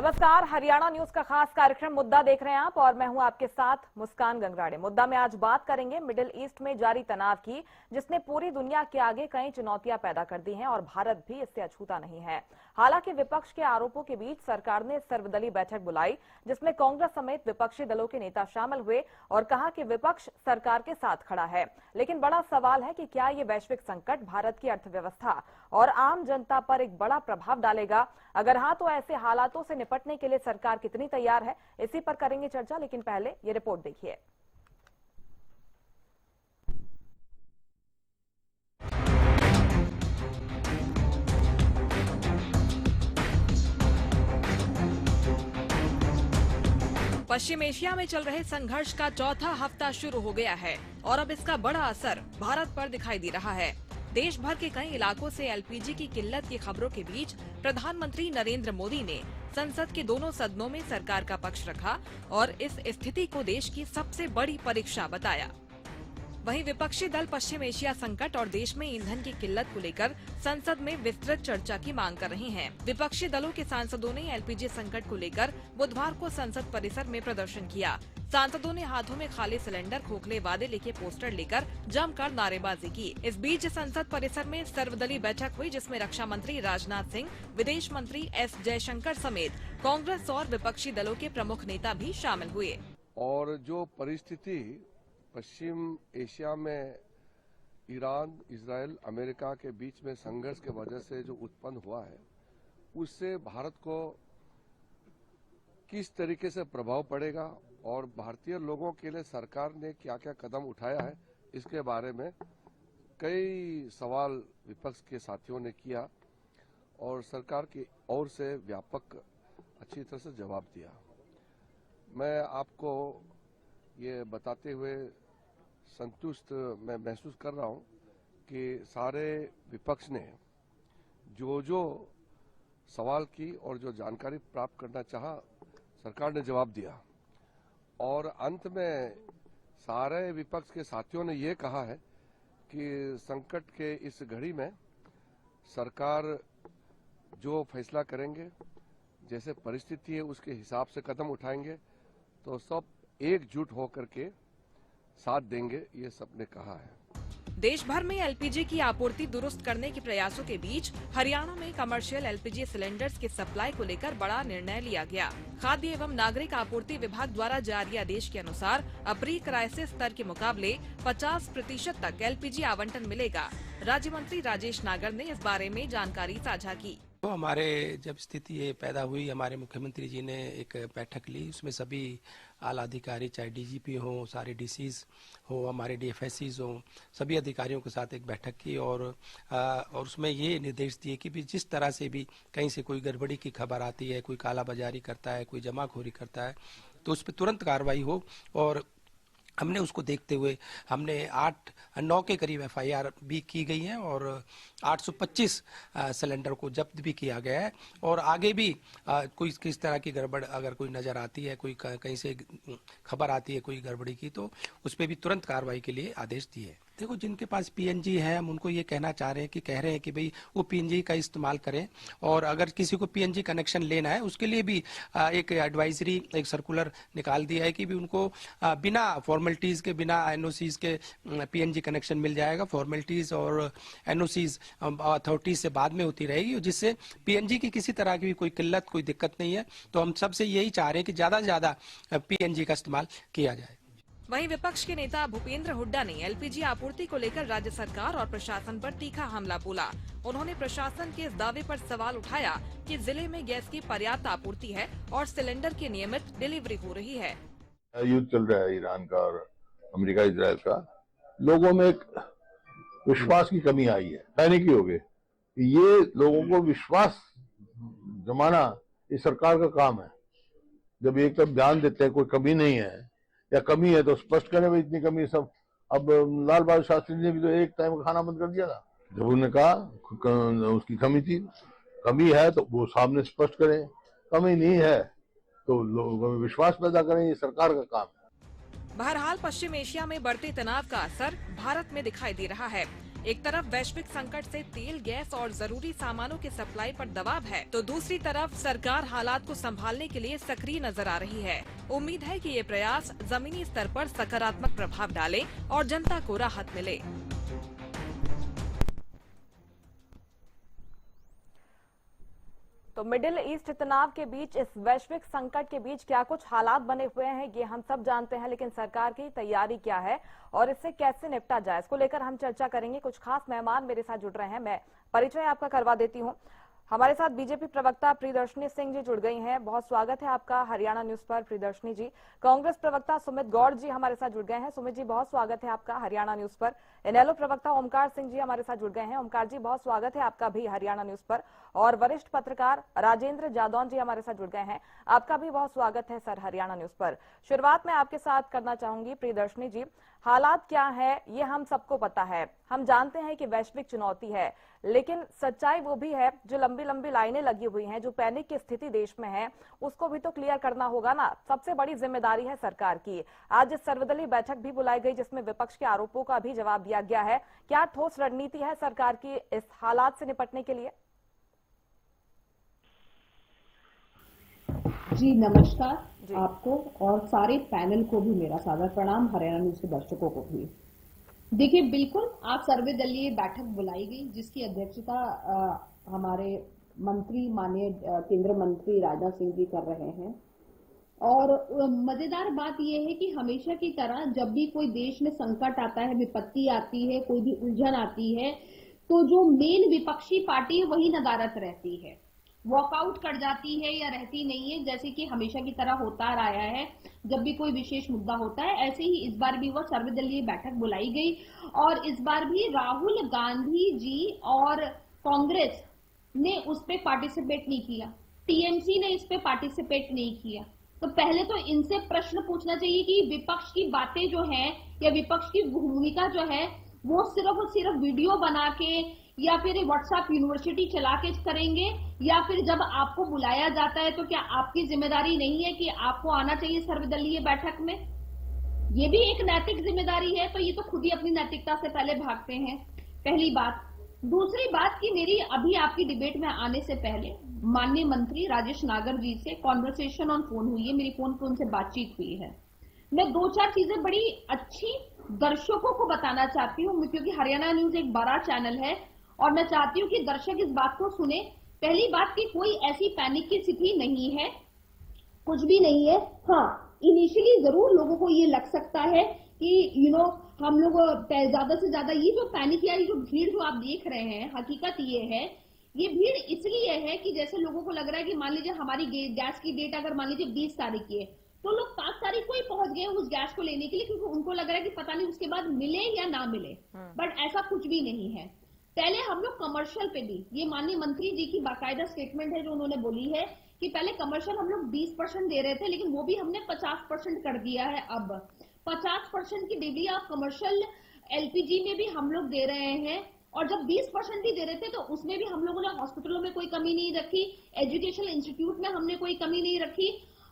नमस्कार, हरियाणा न्यूज का खास कार्यक्रम मुद्दा देख रहे हैं आप और मैं हूं आपके साथ मुस्कान गंगराड़े। मुद्दा में आज बात करेंगे मिडिल ईस्ट में जारी तनाव की, जिसने पूरी दुनिया के आगे कई चुनौतियां पैदा कर दी हैं और भारत भी इससे अछूता नहीं है। हालांकि विपक्ष के आरोपों के बीच सरकार ने सर्वदलीय बैठक बुलाई, जिसमें कांग्रेस समेत विपक्षी दलों के नेता शामिल हुए और कहा कि विपक्ष सरकार के साथ खड़ा है। लेकिन बड़ा सवाल है कि क्या ये वैश्विक संकट भारत की अर्थव्यवस्था और आम जनता पर एक बड़ा प्रभाव डालेगा? अगर हाँ, तो ऐसे हालातों से निपटने के लिए सरकार कितनी तैयार है, इसी पर करेंगे चर्चा। लेकिन पहले ये रिपोर्ट देखिए। पश्चिम एशिया में चल रहे संघर्ष का चौथा हफ्ता शुरू हो गया है और अब इसका बड़ा असर भारत पर दिखाई दे रहा है। देश भर के कई इलाकों से एलपीजी की किल्लत की खबरों के बीच प्रधानमंत्री नरेंद्र मोदी ने संसद के दोनों सदनों में सरकार का पक्ष रखा और इस स्थिति को देश की सबसे बड़ी परीक्षा बताया। वहीं विपक्षी दल पश्चिम एशिया संकट और देश में ईंधन की किल्लत को लेकर संसद में विस्तृत चर्चा की मांग कर रहे हैं। विपक्षी दलों के सांसदों ने एलपीजी संकट को लेकर बुधवार को संसद परिसर में प्रदर्शन किया। सांसदों ने हाथों में खाली सिलेंडर, खोखले वादे लिखे पोस्टर लेकर जमकर नारेबाजी की। इस बीच संसद परिसर में सर्वदलीय बैठक हुई, जिसमें रक्षा मंत्री राजनाथ सिंह, विदेश मंत्री एस जयशंकर समेत कांग्रेस और विपक्षी दलों के प्रमुख नेता भी शामिल हुए। और जो परिस्थिति पश्चिम एशिया में ईरान, इजराइल, अमेरिका के बीच में संघर्ष के वजह से जो उत्पन्न हुआ है, उससे भारत को किस तरीके से प्रभाव पड़ेगा और भारतीय लोगों के लिए सरकार ने क्या क्या कदम उठाया है, इसके बारे में कई सवाल विपक्ष के साथियों ने किया और सरकार की ओर से व्यापक अच्छी तरह से जवाब दिया। मैं आपको ये बताते हुए संतुष्ट मैं महसूस कर रहा हूं कि सारे विपक्ष ने जो सवाल की और जो जानकारी प्राप्त करना चाहा, सरकार ने जवाब दिया। और अंत में सारे विपक्ष के साथियों ने ये कहा है कि संकट के इस घड़ी में सरकार जो फैसला करेंगे, जैसे परिस्थिति है उसके हिसाब से कदम उठाएंगे, तो सब एकजुट होकर के साथ देंगे, ये सबने कहा है। देश भर में एलपीजी की आपूर्ति दुरुस्त करने के प्रयासों के बीच हरियाणा में कमर्शियल एलपीजी सिलेंडर्स की सप्लाई को लेकर बड़ा निर्णय लिया गया। खाद्य एवं नागरिक आपूर्ति विभाग द्वारा जारी आदेश के अनुसार अब प्री क्राइसिस स्तर के मुकाबले 50% तक एलपीजी आवंटन मिलेगा। राज्य मंत्री राजेश नागर ने इस बारे में जानकारी साझा की। तो हमारे जब स्थिति ये पैदा हुई, हमारे मुख्यमंत्री जी ने एक बैठक ली। उसमें सभी आला अधिकारी, चाहे डीजीपी हो, सारे डीसीज हो, हमारे डीएफएससीज हो, सभी अधिकारियों के साथ एक बैठक की और उसमें ये निर्देश दिए कि भी जिस तरह से भी कहीं से कोई गड़बड़ी की खबर आती है, कोई कालाबाजारी करता है, कोई जमाखोरी करता है, तो उस पर तुरंत कार्रवाई हो। और हमने उसको देखते हुए हमने 8-9 के करीब एफआईआर भी की गई है और 825 सिलेंडर को जब्त भी किया गया है। और आगे भी कोई किस तरह की गड़बड़ अगर कोई नज़र आती है, कोई कहीं से खबर आती है कोई गड़बड़ी की, तो उस पर भी तुरंत कार्रवाई के लिए आदेश दिए। देखो, जिनके पास पीएनजी है हम उनको ये कहना चाह रहे हैं कि कह रहे हैं कि भाई वो पीएनजी का इस्तेमाल करें। और अगर किसी को पीएनजी कनेक्शन लेना है उसके लिए भी एक एडवाइजरी, एक सर्कुलर निकाल दिया है कि भी उनको बिना फॉर्मेलिटीज के, बिना एनओसीज के पीएनजी कनेक्शन मिल जाएगा। फॉर्मेलिटीज और एनओसीज अथॉरिटीज से बाद में होती रहेगी, जिससे पीएनजी की किसी तरह की भी कोई किल्लत, कोई दिक्कत नहीं है। तो हम सबसे यही चाह रहे हैं कि ज्यादा से ज्यादा पीएनजी का इस्तेमाल किया जाए। वहीं विपक्ष के नेता भूपेंद्र हुड्डा ने एलपीजी आपूर्ति को लेकर राज्य सरकार और प्रशासन पर तीखा हमला बोला। उन्होंने प्रशासन के इस दावे पर सवाल उठाया कि जिले में गैस की पर्याप्त आपूर्ति है और सिलेंडर की नियमित डिलीवरी हो रही है। युद्ध चल रहा है ईरान का और अमेरिका इजराइल का, लोगों में एक विश्वास की कमी आई है, पैनिक हो गए। ये लोगों को विश्वास जमाना ये सरकार का काम है। जब एक तरफ ध्यान देते हैं कोई कमी नहीं है या कमी है तो स्पष्ट करें भाई इतनी कमी है सब। अब लाल बहादुर शास्त्री ने भी तो एक टाइम खाना बंद कर दिया था जब उन्होंने कहा उसकी कमी थी। कमी है तो वो सामने स्पष्ट करें, कमी नहीं है तो लोगों में विश्वास पैदा करें, ये सरकार का काम है। बहरहाल पश्चिम एशिया में बढ़ते तनाव का असर भारत में दिखाई दे रहा है। एक तरफ वैश्विक संकट से तेल, गैस और जरूरी सामानों के सप्लाई पर दबाव है, तो दूसरी तरफ सरकार हालात को संभालने के लिए सक्रिय नजर आ रही है। उम्मीद है कि ये प्रयास जमीनी स्तर पर सकारात्मक प्रभाव डाले और जनता को राहत मिले। तो मिडिल ईस्ट तनाव के बीच, इस वैश्विक संकट के बीच क्या कुछ हालात बने हुए हैं, ये हम सब जानते हैं, लेकिन सरकार की तैयारी क्या है और इससे कैसे निपटा जाए, इसको लेकर हम चर्चा करेंगे। कुछ खास मेहमान मेरे साथ जुड़ रहे हैं, मैं परिचय आपका करवा देती हूँ। हमारे साथ बीजेपी प्रवक्ता प्रियदर्शनी सिंह जी जुड़ गई हैं, बहुत स्वागत है आपका हरियाणा न्यूज पर प्रियदर्शनी जी। कांग्रेस प्रवक्ता सुमित गौड़ जी हमारे साथ जुड़ गए हैं, सुमित जी बहुत स्वागत है आपका हरियाणा न्यूज पर। इनेलो प्रवक्ता ओमकार सिंह जी हमारे साथ जुड़ गए हैं, ओमकार जी बहुत स्वागत है आपका भी हरियाणा न्यूज पर। और वरिष्ठ पत्रकार राजेंद्र जादौन जी हमारे साथ जुड़ गए हैं, आपका भी बहुत स्वागत है सर हरियाणा न्यूज पर। शुरुआत में आपके साथ करना चाहूंगी प्रियदर्शनी जी, हालात क्या है ये हम सबको पता है, हम जानते हैं कि वैश्विक चुनौती है, लेकिन सच्चाई वो भी है जो लंबी लंबी लाइनें लगी हुई हैं, जो पैनिक की स्थिति देश में है उसको भी तो क्लियर करना होगा ना। सबसे बड़ी जिम्मेदारी है सरकार की। आज इस सर्वदलीय बैठक भी बुलाई गई जिसमें विपक्ष के आरोपों का भी जवाब दिया गया है। क्या ठोस रणनीति है सरकार की इस हालात से निपटने के लिए? जी नमस्कार आपको और सारे पैनल को भी मेरा सादर प्रणाम, हरियाणा न्यूज के दर्शकों को भी। देखिए बिल्कुल आज सर्वदलीय बैठक बुलाई गई जिसकी अध्यक्षता हमारे मंत्री माननीय केंद्रीय मंत्री राजनाथ सिंह जी कर रहे हैं। और मजेदार बात यह है कि हमेशा की तरह जब भी कोई देश में संकट आता है, विपत्ति आती है, कोई भी उलझन आती है, तो जो मेन विपक्षी पार्टी है वही नदारत रहती है, वॉकआउट कर जाती है या रहती नहीं है, जैसे कि हमेशा की तरह होता रहा है जब भी कोई विशेष मुद्दा होता है। ऐसे ही इस बार भी वह सर्वदलीय बैठक बुलाई गई और इस बार भी राहुल गांधी जी और कांग्रेस ने उस पे पार्टिसिपेट नहीं किया, टीएमसी ने इस पे पार्टिसिपेट नहीं किया। तो पहले तो इनसे प्रश्न पूछना चाहिए कि विपक्ष की बातें जो है या विपक्ष की भूमिका जो है वो सिर्फ और सिर्फ वीडियो बना के या फिर व्हाट्सएप यूनिवर्सिटी चला के करेंगे, या फिर जब आपको बुलाया जाता है तो क्या आपकी जिम्मेदारी नहीं है कि आपको आना चाहिए सर्वदलीय बैठक में? ये भी एक नैतिक जिम्मेदारी है, तो ये तो खुद ही अपनी नैतिकता से पहले भागते हैं, पहली बात। दूसरी बात कि मेरी अभी आपकी डिबेट में आने से पहले माननीय मंत्री राजेश नागर जी से कॉन्वर्सेशन ऑन फोन हुई है, मेरी फोन पर उनसे बातचीत हुई है। मैं दो चार चीजें बड़ी अच्छी दर्शकों को बताना चाहती हूँ, क्योंकि हरियाणा न्यूज एक बड़ा चैनल है और मैं चाहती हूँ कि दर्शक इस बात को सुने। पहली बात कि कोई ऐसी पैनिक की स्थिति नहीं है, कुछ भी नहीं है। हाँ, इनिशियली जरूर लोगों को ये लग सकता है कि हम लोग ज्यादा से ज्यादा ये जो पैनिक या ये जो भीड़ जो आप देख रहे हैं, हकीकत ये है, ये भीड़ इसलिए है कि जैसे लोगों को लग रहा है कि मान लीजिए हमारी गैस की डेट अगर मान लीजिए 20 तारीख की है, तो लोग 5 तारीख को ही पहुंच गए उस गैस को लेने के लिए, क्योंकि उनको लग रहा है कि पता नहीं उसके बाद मिले या ना मिले। बट ऐसा कुछ भी नहीं है। पहले हम लोग कमर्शियल पे भी, ये माननीय मंत्री जी की बाकायदा स्टेटमेंट है जो उन्होंने बोली है कि पहले कमर्शियल हम लोग 20% दे रहे थे, लेकिन वो भी हमने 50% कर दिया है। अब 50% की डिग्री आप कमर्शियल एलपीजी में भी हम लोग दे रहे हैं, और जब 20% ही दे रहे थे तो उसमें भी हम लोगों ने हॉस्पिटलों में कोई कमी नहीं रखी, एजुकेशनल इंस्टीट्यूट में हमने कोई कमी नहीं रखी,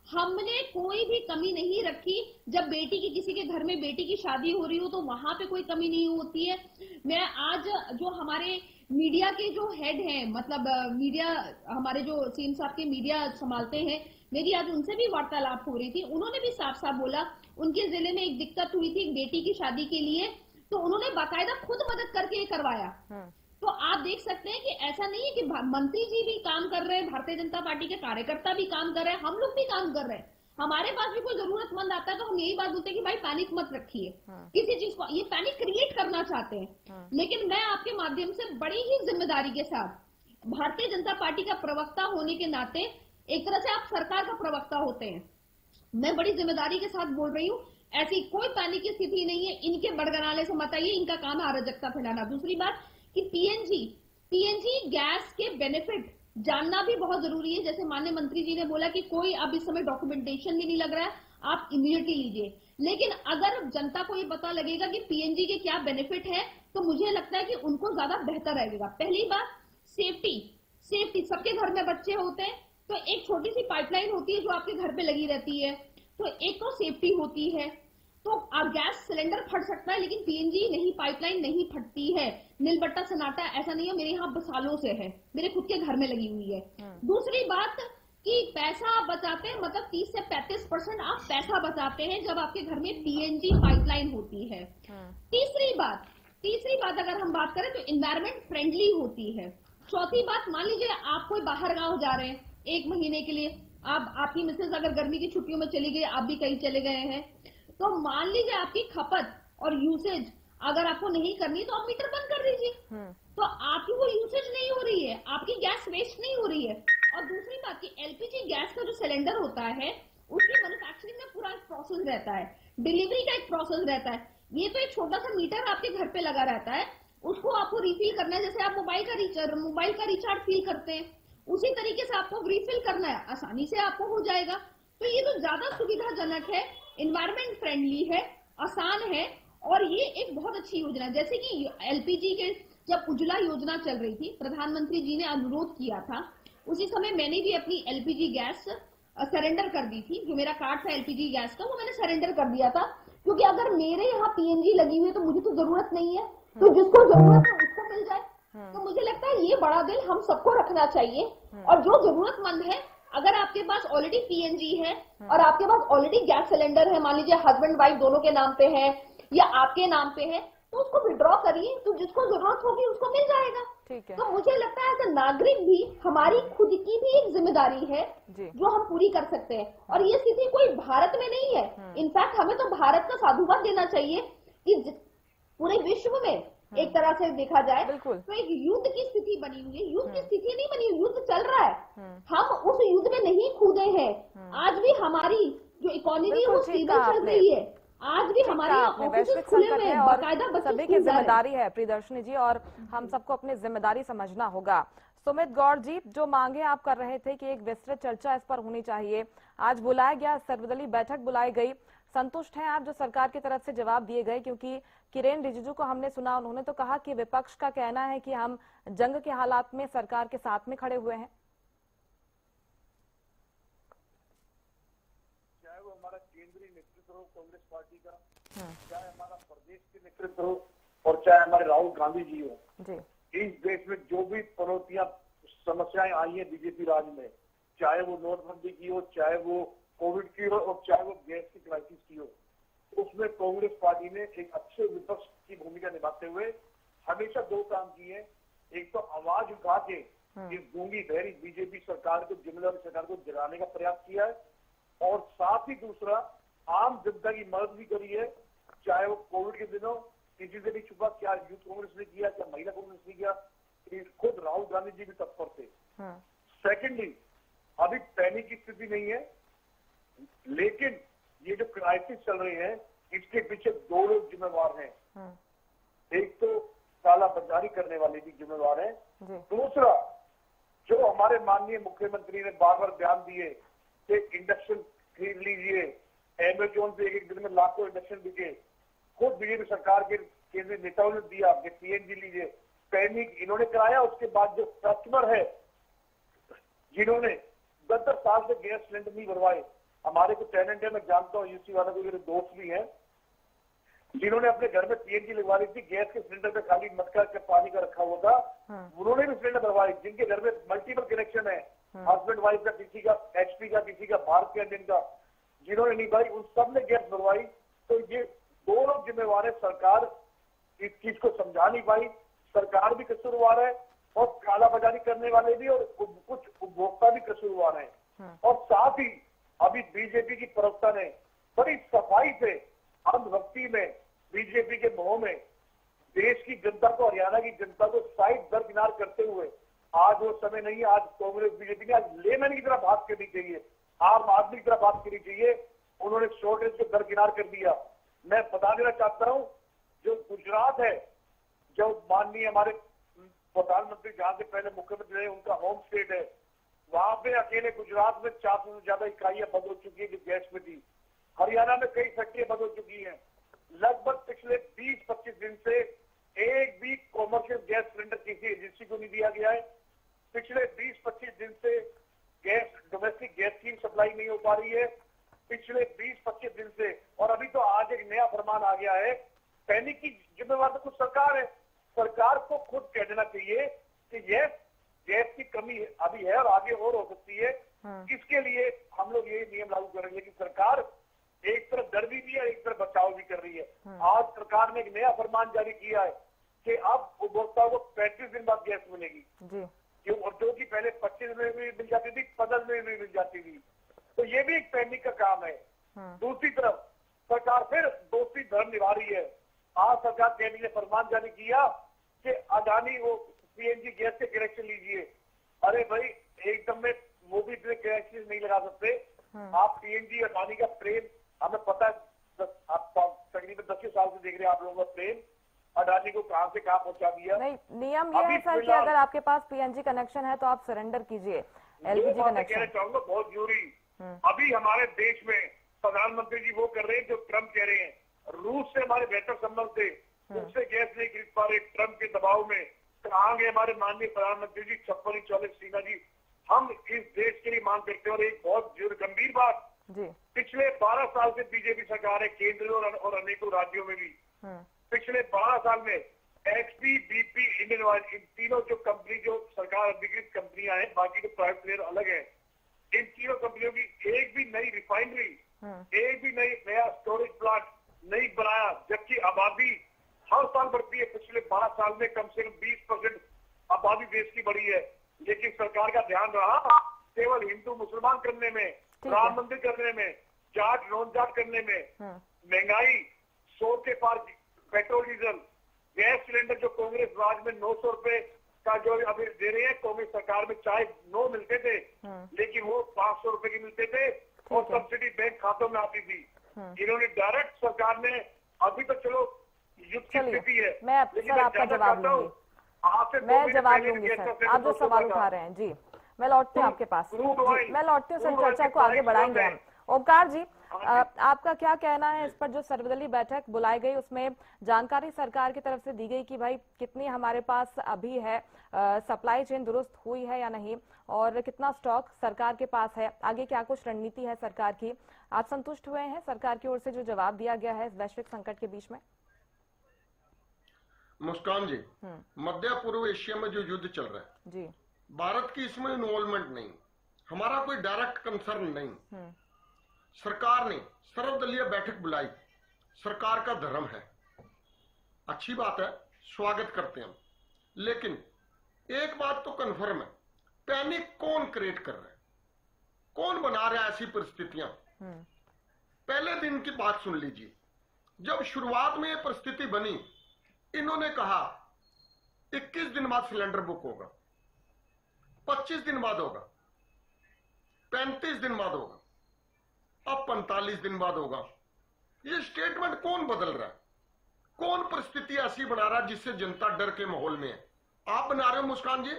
हमने कोई भी कमी नहीं रखी। जब बेटी की किसी के घर में बेटी की शादी हो रही हो तो वहां पे कोई कमी नहीं होती है। मैं आज जो हमारे मीडिया के जो हेड हैं, मतलब मीडिया हमारे जो सीएम साहब के मीडिया संभालते हैं, मेरी आज उनसे भी वार्तालाप हो रही थी, उन्होंने भी साफ साफ बोला उनके जिले में एक दिक्कत हुई थी बेटी की शादी के लिए, तो उन्होंने बाकायदा खुद मदद करके ये करवाया। तो आप देख सकते हैं कि ऐसा नहीं है कि मंत्री जी भी काम कर रहे हैं, भारतीय जनता पार्टी के कार्यकर्ता भी काम कर रहे हैं, हम लोग भी काम कर रहे हैं। हमारे पास भी कोई जरूरतमंद आता है तो हम यही बात बोलते हैं कि भाई पैनिक मत रखिए किसी चीज को, ये पैनिक क्रिएट करना चाहते हैं। लेकिन मैं आपके माध्यम से बड़ी ही जिम्मेदारी के साथ भारतीय जनता पार्टी का प्रवक्ता होने के नाते, एक तरह से आप सरकार का प्रवक्ता होते हैं, मैं बड़ी जिम्मेदारी के साथ बोल रही हूँ, ऐसी कोई पैनिक की स्थिति नहीं है। इनके बड़गनाले से मत आइए, इनका काम है अराजकता फैलाना। दूसरी बात कि पीएनजी गैस के बेनिफिट जानना भी बहुत जरूरी है। जैसे माननीय मंत्री जी ने बोला कि कोई अब इस समय डॉक्यूमेंटेशन भी नहीं लग रहा है, आप इमीडिएटली लीजिए। लेकिन अगर जनता को ये पता लगेगा कि पीएनजी के क्या बेनिफिट है, तो मुझे लगता है कि उनको ज्यादा बेहतर रहेगा। पहली बात सेफ्टी, सबके घर में बच्चे होते हैं, तो एक छोटी सी पाइपलाइन होती है जो आपके घर पे लगी रहती है, तो एक तो सेफ्टी होती है। तो गैस सिलेंडर फट सकता है लेकिन पीएनजी नहीं, पाइपलाइन नहीं फटती है। नीलबट्टा सन्नाटा ऐसा नहीं है, मेरे यहाँ सालों से है, मेरे खुद के घर में लगी हुई है। दूसरी बात कि पैसा आप बचाते हैं, मतलब 30 से 35% आप पैसा बचाते हैं जब आपके घर में पीएनजी पाइपलाइन होती है। तीसरी बात अगर हम बात करें तो एनवायरमेंट फ्रेंडली होती है। चौथी बात, मान लीजिए आप कोई बाहर गांव जा रहे हैं 1 महीने के लिए, आपकी मिसेज अगर गर्मी की छुट्टियों में चली गई, आप भी कहीं चले गए हैं, तो मान लीजिए आपकी खपत और यूसेज अगर आपको नहीं करनी तो आप मीटर बंद कर दीजिए, तो आपकी वो यूसेज नहीं हो रही है, आपकी गैस वेस्ट नहीं हो रही है। और दूसरी बात की एलपीजी गैस का जो सिलेंडर होता है उसकी मैन्युफैक्चरिंग में पूरा एक प्रोसेस रहता है, डिलीवरी का एक प्रोसेस रहता है। ये तो एक छोटा सा मीटर आपके घर पे लगा रहता है, उसको आपको रिफिल करना है, जैसे आप मोबाइल का रिचार्ज फील करते हैं उसी तरीके से आपको रिफिल करना है, आसानी से आपको हो जाएगा। तो ये तो ज्यादा सुविधाजनक है, एनवायरमेंट फ्रेंडली है, आसान है और ये एक बहुत अच्छी योजना है। जैसे कि एलपीजी के जब उज्ज्वला योजना चल रही थी, प्रधानमंत्री जी ने अनुरोध किया था, उसी समय मैंने भी अपनी एलपीजी गैस सरेंडर कर दी थी। जो मेरा कार्ड था एलपीजी गैस का वो मैंने सरेंडर कर दिया था, क्योंकि अगर मेरे यहाँ पीएनजी लगी हुई है तो मुझे तो जरूरत नहीं है, तो जिसको जरूरत है उसको मिल जाए। तो मुझे लगता है ये बड़ा दिल हम सबको रखना चाहिए। और जो जरूरतमंद है, अगर आपके पास ऑलरेडी पीएनजी है और आपके पास ऑलरेडी गैस सिलेंडर है, मान लीजिए हस्बैंड वाइफ दोनों के नाम पे है या आपके नाम पे है, तो उसको विड्रॉ करिए, तो जिसको जरूरत होगी उसको मिल जाएगा। ठीक है। तो मुझे लगता है एज नागरिक भी हमारी खुद की भी एक जिम्मेदारी है जो हम पूरी कर सकते हैं। और ये स्थिति कोई भारत में नहीं है, इनफैक्ट हमें तो भारत का साधुवाद देना चाहिए कि पूरे विश्व में एक तरह से देखा जाए तो एक युद्ध की स्थिति बनी हुई है। युद्ध की स्थिति नहीं बनी हुई, युद्ध चल रहा है, हम उस युद्ध में नहीं कूदे हैं। आज भी हमारी जो इकोनॉमी है वो स्टेबल चल रही है, आज भी हमारे ऑफिस खुले हुए हैं, बाकायदा बच्चे सभी की जिम्मेदारी है प्रियदर्शनी जी, और हम सबको अपनी जिम्मेदारी समझना होगा। सुमित गौड़ जी, जो मांगे आप कर रहे थे कि एक विस्तृत चर्चा इस पर होनी चाहिए, आज बुलाया गया, सर्वदलीय बैठक बुलाई गई, संतुष्ट हैं आप जो सरकार की तरफ से जवाब दिए गए? क्योंकि किरेन रिजिजू को हमने सुना, उन्होंने तो कहा कि विपक्ष का कहना है कि हम जंग के हालात में सरकार के साथ में खड़े हुए हैं। चाहे वो हमारा केंद्रीय नेतृत्व हो कांग्रेस पार्टी का, चाहे हमारा प्रदेश के नेतृत्व हो और चाहे हमारे राहुल गांधी जी हो, इस देश में जो भी चुनौतियां समस्याएं आई है बीजेपी राज में, चाहे वो नोटबंदी की हो, चाहे वो कोविड की हो और चाहे वो गैस की क्राइसिस की हो, उसमें कांग्रेस पार्टी ने एक अच्छे विपक्ष की भूमिका निभाते हुए हमेशा दो काम किए। एक तो आवाज उठा के इस गूंगी बहरी बीजेपी सरकार को, जिम्मेदारी सरकार को जगाने का प्रयास किया है, और साथ ही दूसरा आम जनता की मदद भी करी है। चाहे वो कोविड के दिनों किसी से भी छुपा, क्या यूथ कांग्रेस ने किया, क्या महिला कांग्रेस ने किया, खुद राहुल गांधी जी भी तत्पर थे। सेकेंडली, अभी पैनिक की स्थिति नहीं है, लेकिन ये जो क्राइसिस चल रही है इसके पीछे दो लोग जिम्मेवार हैं। एक तो काला बाजारी करने वाले भी जिम्मेवार हैं, दूसरा जो हमारे माननीय मुख्यमंत्री ने बार बार बयान दिए कि इंडक्शन खरीद लीजिए, अमेजोन पे एक दिन में लाखों इंडक्शन बिके, खुद बीजेपी सरकार के केंद्रीय नेताओं ने दिया कि पीएनजी लीजिए, पैनिक इन्होंने कराया। उसके बाद जो कस्टमर है जिन्होंने 10-10 साल से गैस सिलेंडर नहीं भरवाए, हमारे को टेनेंट है, मैं जानता हूँ यूसी वाला को, मेरे दोस्त भी हैं, जिन्होंने अपने घर में पीएनजी लगवा ली थी, गैस के सिलेंडर पे खाली मटका के पानी का रखा हुआ था, उन्होंने भी सिलेंडर भरवाए। जिनके घर में मल्टीपल कनेक्शन है, हस्बैंड वाइफ का, किसी का एचपी का, किसी का भारत गैस का, जिन्होंने नहीं भाई उन सब ने गैस भरवाई। तो ये दो लोग जिम्मेवार है, सरकार इस चीज को समझा नहीं पाई, सरकार भी कसूरवार है और कालाबाजारी करने वाले भी और कुछ उपभोक्ता भी कसूरवार हैं। और साथ ही अभी बीजेपी की प्रवक्ता ने बड़ी सफाई से अंधभक्ति में, बीजेपी के मोह में देश की जनता को, हरियाणा की जनता को साइड दरकिनार करते हुए, आज वो समय नहीं है, आज कांग्रेस बीजेपी ने आज लेमैन की तरह बात करनी चाहिए, आम आदमी की तरह बात करनी चाहिए। उन्होंने शॉर्टेज को दरकिनार कर दिया। मैं बता देना चाहता हूं, जो गुजरात है, जो माननीय हमारे प्रधानमंत्री जहां से पहले मुख्यमंत्री रहे, उनका होम स्टेट है, वहां पे अकेले गुजरात में 400 से ज्यादा इकाइयां बंद हो चुकी है जो गैस में थी। हरियाणा में कई फैक्ट्रियां बंद हो चुकी हैं। लगभग पिछले 20-25 दिन से एक भी कॉमर्शियल गैस सिलेंडर किसी एजेंसी को नहीं दिया गया है। पिछले 20-25 दिन से गैस, डोमेस्टिक गैस की सप्लाई नहीं हो पा रही है, पिछले 20-25 दिन से। और अभी तो आज एक नया एक तरफ डर भी है, एक तरफ बचाव भी कर रही है। आज सरकार ने एक नया फरमान जारी किया है कि अब उपभोक्ताओं को 35 दिन बाद गैस मिलेगी जी, जो कि पहले 25 दिन में भी मिल जाती थी, 15 दिन में भी मिल जाती थी। तो ये भी एक पैनिक का काम है। दूसरी तरफ सरकार फिर दोस्ती धर्म निभा रही है। आज सरकार कैबिनेट ने फरमान जारी किया कि अडानी वो सीएनजी गैस के कनेक्शन लीजिए। अरे भाई, एकदम में वो भी इतने कनेक्शन नहीं लगा सकते। आप सीएनजी अडानी का प्रेम हमें पता है, आप तकरीबन 10 साल से देख रहे हैं आप लोगों का प्रेम अडानी को कहां से कहां पहुंचा दिया। नहीं, नियम ये है सर कि अगर आपके पास पीएनजी कनेक्शन है तो आप सरेंडर कीजिए एलपीजी कनेक्शन। कहना चाहूंगा बहुत जरूरी, अभी हमारे देश में प्रधानमंत्री जी वो कर रहे हैं जो ट्रम्प कह रहे हैं। रूस से हमारे बेहतर संबंध थे, उससे गैस नहीं खरीद पा रहे ट्रम्प के दबाव में। कहाँ गए हमारे माननीय प्रधानमंत्री जी, 56 सिन्हा जी। हम इस देश के लिए मांग करते हैं। और एक बहुत गंभीर बात, पिछले 12 साल से बीजेपी सरकार है केंद्र और अनेकों राज्यों में भी। पिछले 12 साल में एक्सपी, बीपी, इंडियन ऑयल, इन तीनों जो कंपनी जो सरकार अधिकृत कंपनियां हैं, बाकी के प्राइवेट प्लेयर अलग है, इन तीनों कंपनियों की एक भी नई रिफाइनरी, एक भी नया स्टोरेज प्लांट नहीं बनाया, जबकि आबादी हर साल बढ़ती है। पिछले 12 साल में कम से कम 20% आबादी देश की बढ़ी है। लेकिन सरकार का ध्यान रहा केवल हिंदू मुसलमान करने में, राम मंदिर करने में, जाट नॉन जाट करने में। महंगाई 100 के पार पेट्रोल डीजल, गैस सिलेंडर जो कांग्रेस राज में 900 रुपए का जो अभी दे रहे हैं, कांग्रेस सरकार में चाहे 9 मिलते थे लेकिन वो 500 रुपए की मिलते थे और सब्सिडी बैंक खातों में आती थी। इन्होंने डायरेक्ट सरकार ने, अभी तो चलो युद्ध की स्थिति है, मैं सर आपका जवाब लूंगी, मैं जवाब लूंगी सर, आप जो सवाल उठा रहे हैं। जी, मैं लौटती हूँ आपके पास, मैं लौटती हूँ सर, चर्चा को आगे बढ़ाएंगे हम। ओमकार जी, आपका क्या कहना है इस पर जो सर्वदलीय बैठक बुलाई गई, उसमें जानकारी सरकार की तरफ से दी गई कि भाई कितनी हमारे पास अभी है, सप्लाई चेन दुरुस्त हुई है या नहीं, और कितना स्टॉक सरकार के पास है, आगे क्या कुछ रणनीति है सरकार की? आप संतुष्ट हुए हैं सरकार की ओर से जो जवाब दिया गया है इस वैश्विक संकट के बीच में? मुस्कान जी, मध्य पूर्व एशिया में जो युद्ध चल रहा है जी, भारत की इसमें इन्वॉल्वमेंट नहीं, हमारा कोई डायरेक्ट कंसर्न नहीं। सरकार ने सर्वदलीय बैठक बुलाई, सरकार का धर्म है, अच्छी बात है, स्वागत करते हैं हम। लेकिन एक बात तो कन्फर्म है, पैनिक कौन क्रिएट कर रहा है, कौन बना रहा है ऐसी परिस्थितियां? पहले दिन की बात सुन लीजिए, जब शुरुआत में ये परिस्थिति बनी, इन्होंने कहा 21 दिन बाद सिलेंडर बुक होगा, 25 दिन बाद होगा, 35 दिन बाद होगा, अब 45 दिन बाद होगा। ये स्टेटमेंट कौन बदल रहा है? कौन परिस्थिति ऐसी बना रहा है जिससे जनता डर के माहौल में है? आप बना रहे हो मुस्कान जी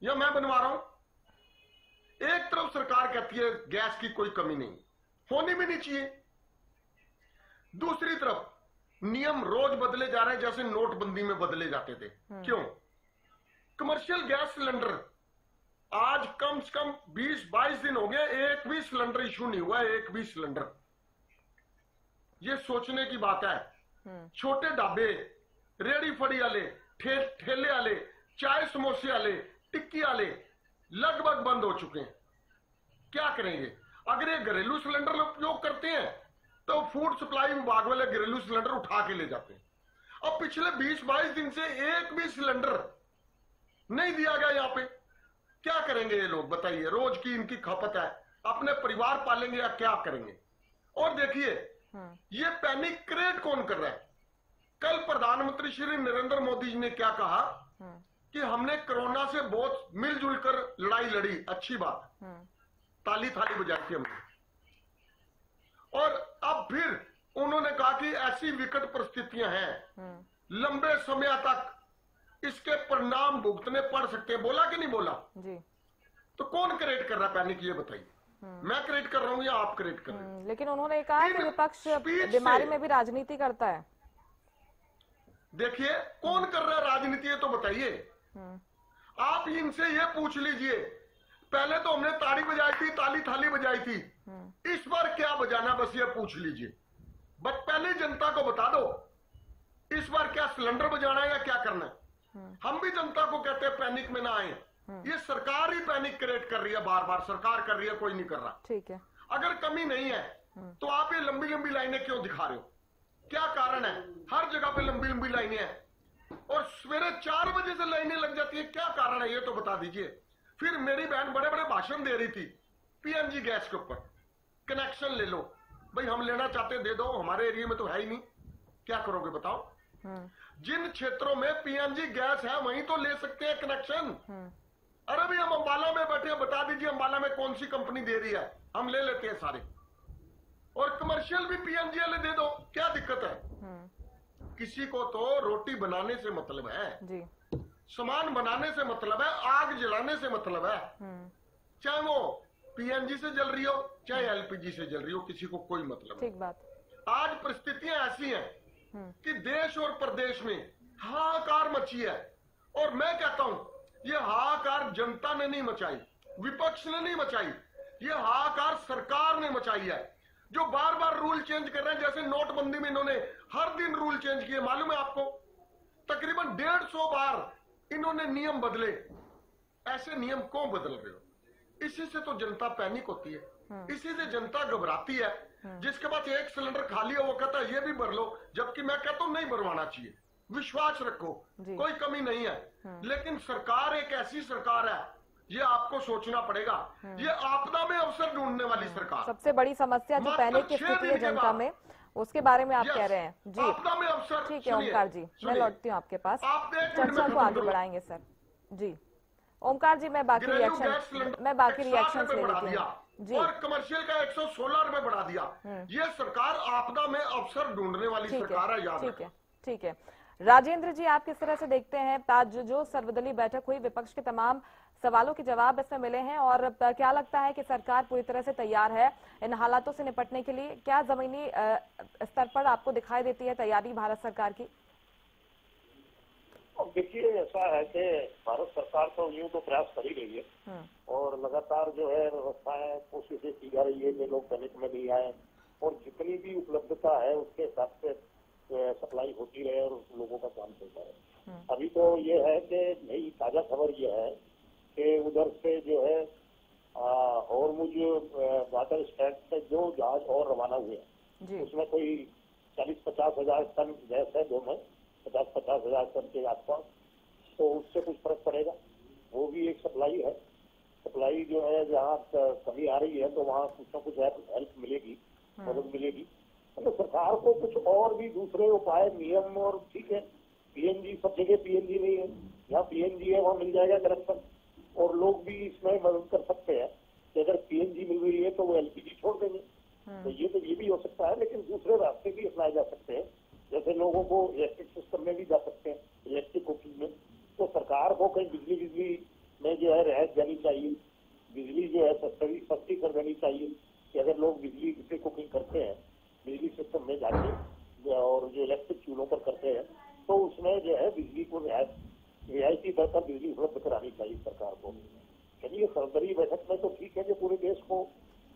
या मैं बनवा रहा हूं? एक तरफ सरकार कहती है गैस की कोई कमी नहीं, होनी भी नहीं चाहिए, दूसरी तरफ नियम रोज बदले जा रहे हैं जैसे नोटबंदी में बदले जाते थे। क्यों? कमर्शियल गैस सिलेंडर आज कम से कम 20-22 दिन हो गए, एक भी सिलेंडर इशू नहीं हुआ, एक भी सिलेंडर। ये सोचने की बात है। छोटे ढाबे, रेड़ी फड़ी वाले, ठेले वाले, चाय समोसे वाले, टिक्की वाले लगभग बंद हो चुके हैं। क्या करेंगे? अगर ये घरेलू सिलेंडर उपयोग करते हैं तो फूड सप्लाई विभाग वाले घरेलू सिलेंडर उठा के ले जाते हैं। अब पिछले 20-22 दिन से एक भी सिलेंडर नहीं दिया गया यहां पे। क्या करेंगे ये लोग बताइए? रोज की इनकी खपत है, अपने परिवार पालेंगे या क्या करेंगे? और देखिए ये पैनिक क्रिएट कौन कर रहा है? कल प्रधानमंत्री श्री नरेंद्र मोदी जी ने क्या कहा कि हमने कोरोना से बहुत मिलजुल कर लड़ाई लड़ी, अच्छी बात, ताली थाली बजाई थी हमने। और अब फिर उन्होंने कहा कि ऐसी विकट परिस्थितियां हैं, लंबे समय तक इसके परिणाम भुगतने पड़ सकते हैं। बोला कि नहीं बोला जी? तो कौन क्रिएट कर रहा है पैनिक, ये बताइए? मैं क्रिएट कर रहा हूं या आप क्रिएट कर रहे हैं? लेकिन उन्होंने कहा कि विपक्ष बीमारी में भी राजनीति करता है। देखिए कौन कर रहा है राजनीति, ये तो बताइए। आप इनसे ये पूछ लीजिए, पहले तो हमने ताड़ी बजाई थी, ताली थाली बजाई थी, इस बार क्या बजाना, बस ये पूछ लीजिए। बस पहले जनता को बता दो इस बार क्या सिलेंडर बजाना है या क्या करना है। हम भी जनता को कहते हैं पैनिक में ना आए, ये सरकार ही पैनिक क्रिएट कर रही है, बार बार सरकार कर रही है, कोई नहीं कर रहा। ठीक है, अगर कमी नहीं है तो आप ये लंबी लंबी लाइनें क्यों दिखा रहे हो? क्या कारण है? हर जगह पे लंबी लंबी लाइनें हैं और सवेरे 4 बजे से लाइनें लग जाती है, क्या कारण है ये तो बता दीजिए। फिर मेरी बहन बड़े बड़े भाषण दे रही थी पीएनजी गैस के ऊपर, कनेक्शन ले लो भाई, हम लेना चाहते दे दो, हमारे एरिया में तो है ही नहीं, क्या करोगे बताओ? जिन क्षेत्रों में पीएनजी गैस है वहीं तो ले सकते हैं कनेक्शन। अरे भाई हम अंबाला में बैठे हैं, बता दीजिए अंबाला में कौन सी कंपनी दे रही है, हम ले लेते हैं सारे, और कमर्शियल भी पीएनजी वाले दे दो, क्या दिक्कत है? किसी को तो रोटी बनाने से मतलब है जी, सामान बनाने से मतलब है, आग जलाने से मतलब है, चाहे वो पीएनजी से जल रही हो चाहे एलपीजी से जल रही हो, किसी को कोई मतलब नहीं। ठीक बात। आज परिस्थितियां ऐसी हैं कि देश और प्रदेश में हाहाकार मची है, और मैं कहता हूं ये हाहाकार जनता ने नहीं मचाई, विपक्ष ने नहीं मचाई, ये हाहाकार सरकार ने मचाई है, जो बार बार रूल चेंज कर रहे हैं। जैसे नोटबंदी में इन्होंने हर दिन रूल चेंज किए, मालूम है आपको? तकरीबन 150 बार इन्होंने नियम बदले। ऐसे नियम क्यों बदल रहे हो? इसी से तो जनता पैनिक होती है, इसी से जनता घबराती है। जिसके पास एक सिलेंडर खाली है वो कहता है ये भी भर लो, जबकि मैं कहता हूं नहीं भरवाना चाहिए, विश्वास रखो, कोई कमी नहीं है। लेकिन सरकार एक ऐसी सरकार है, ये आपको सोचना पड़ेगा, ये आपदा में अवसर ढूंढने वाली सरकार। सबसे बड़ी समस्या जो पैनिक की स्थिति है जनता में, उसके बारे में आप कह रहे हैं जी। आपदा में अवसर, ठीक है ओमकार जी, मैं लौटती हूँ आपके पास, चर्चा को आगे बढ़ाएंगे सर जी। ओमकार जी मैं बाकी रिएक्शन ले लेती हूँ जी। और कमर्शियल का 116 रुपए बढ़ा दिया। ये सरकार आपदा में अवसर ढूंढने वाली सरकार है, याद रखें। ठीक है राजेंद्र जी, आप किस तरह से देखते हैं आज जो सर्वदलीय बैठक हुई, विपक्ष के तमाम सवालों के जवाब इसमें मिले हैं, और क्या लगता है कि सरकार पूरी तरह से तैयार है इन हालातों से निपटने के लिए? क्या जमीनी स्तर पर आपको दिखाई देती है तैयारी भारत सरकार की? देखिए ऐसा है कि भारत सरकार तो यूं तो प्रयास कर ही रही है, और लगातार जो है व्यवस्थाएं कोशिशें की जा रही है कि लोग पैनिक में नहीं आए, और जितनी भी उपलब्धता है उसके हिसाब से सप्लाई होती रहे और लोगों का काम चलता रहे। अभी तो ये है कि नई ताजा खबर ये है कि उधर से जो है और मुझे वाटर स्टैंड से जो जहाज और रवाना हुए हैं उसमें कोई 40-50 हजार टन गैस है, दो में 50-50 हजार टन के आसपास, तो उससे कुछ फर्क पड़ेगा, वो भी एक सप्लाई है। सप्लाई जो है जहाँ कमी आ रही है तो वहाँ कुछ न कुछ हेल्प मिलेगी, मदद मिलेगी। तो सरकार को कुछ और भी दूसरे उपाय, नियम, और ठीक है पीएनजी सब जगह पीएनजी नहीं है, जहाँ पीएनजी है वहाँ मिल जाएगा कनेक्शन, और लोग भी इसमें मदद कर सकते हैं कि अगर पीएनजी मिल रही है तो वो एलपीजी छोड़ देंगे, तो ये भी हो सकता है। लेकिन दूसरे रास्ते भी अपनाए जा सकते हैं, जैसे लोगों को इलेक्ट्रिक सिस्टम में भी जा सकते हैं, इलेक्ट्रिक कुकिंग में। तो सरकार को कहीं बिजली में जो है रियायत देनी चाहिए, बिजली जो है सस्ती कर देनी चाहिए, कि अगर लोग बिजली से कुकिंग करते हैं बिजली सिस्टम में जाके और जो इलेक्ट्रिक चूल्हों पर करते हैं, तो उसमें जो है बिजली को रियायती दर पर बिजली उपलब्ध करानी चाहिए सरकार को। यानी ये सर्वदलीय बैठक में तो ठीक है कि पूरे देश को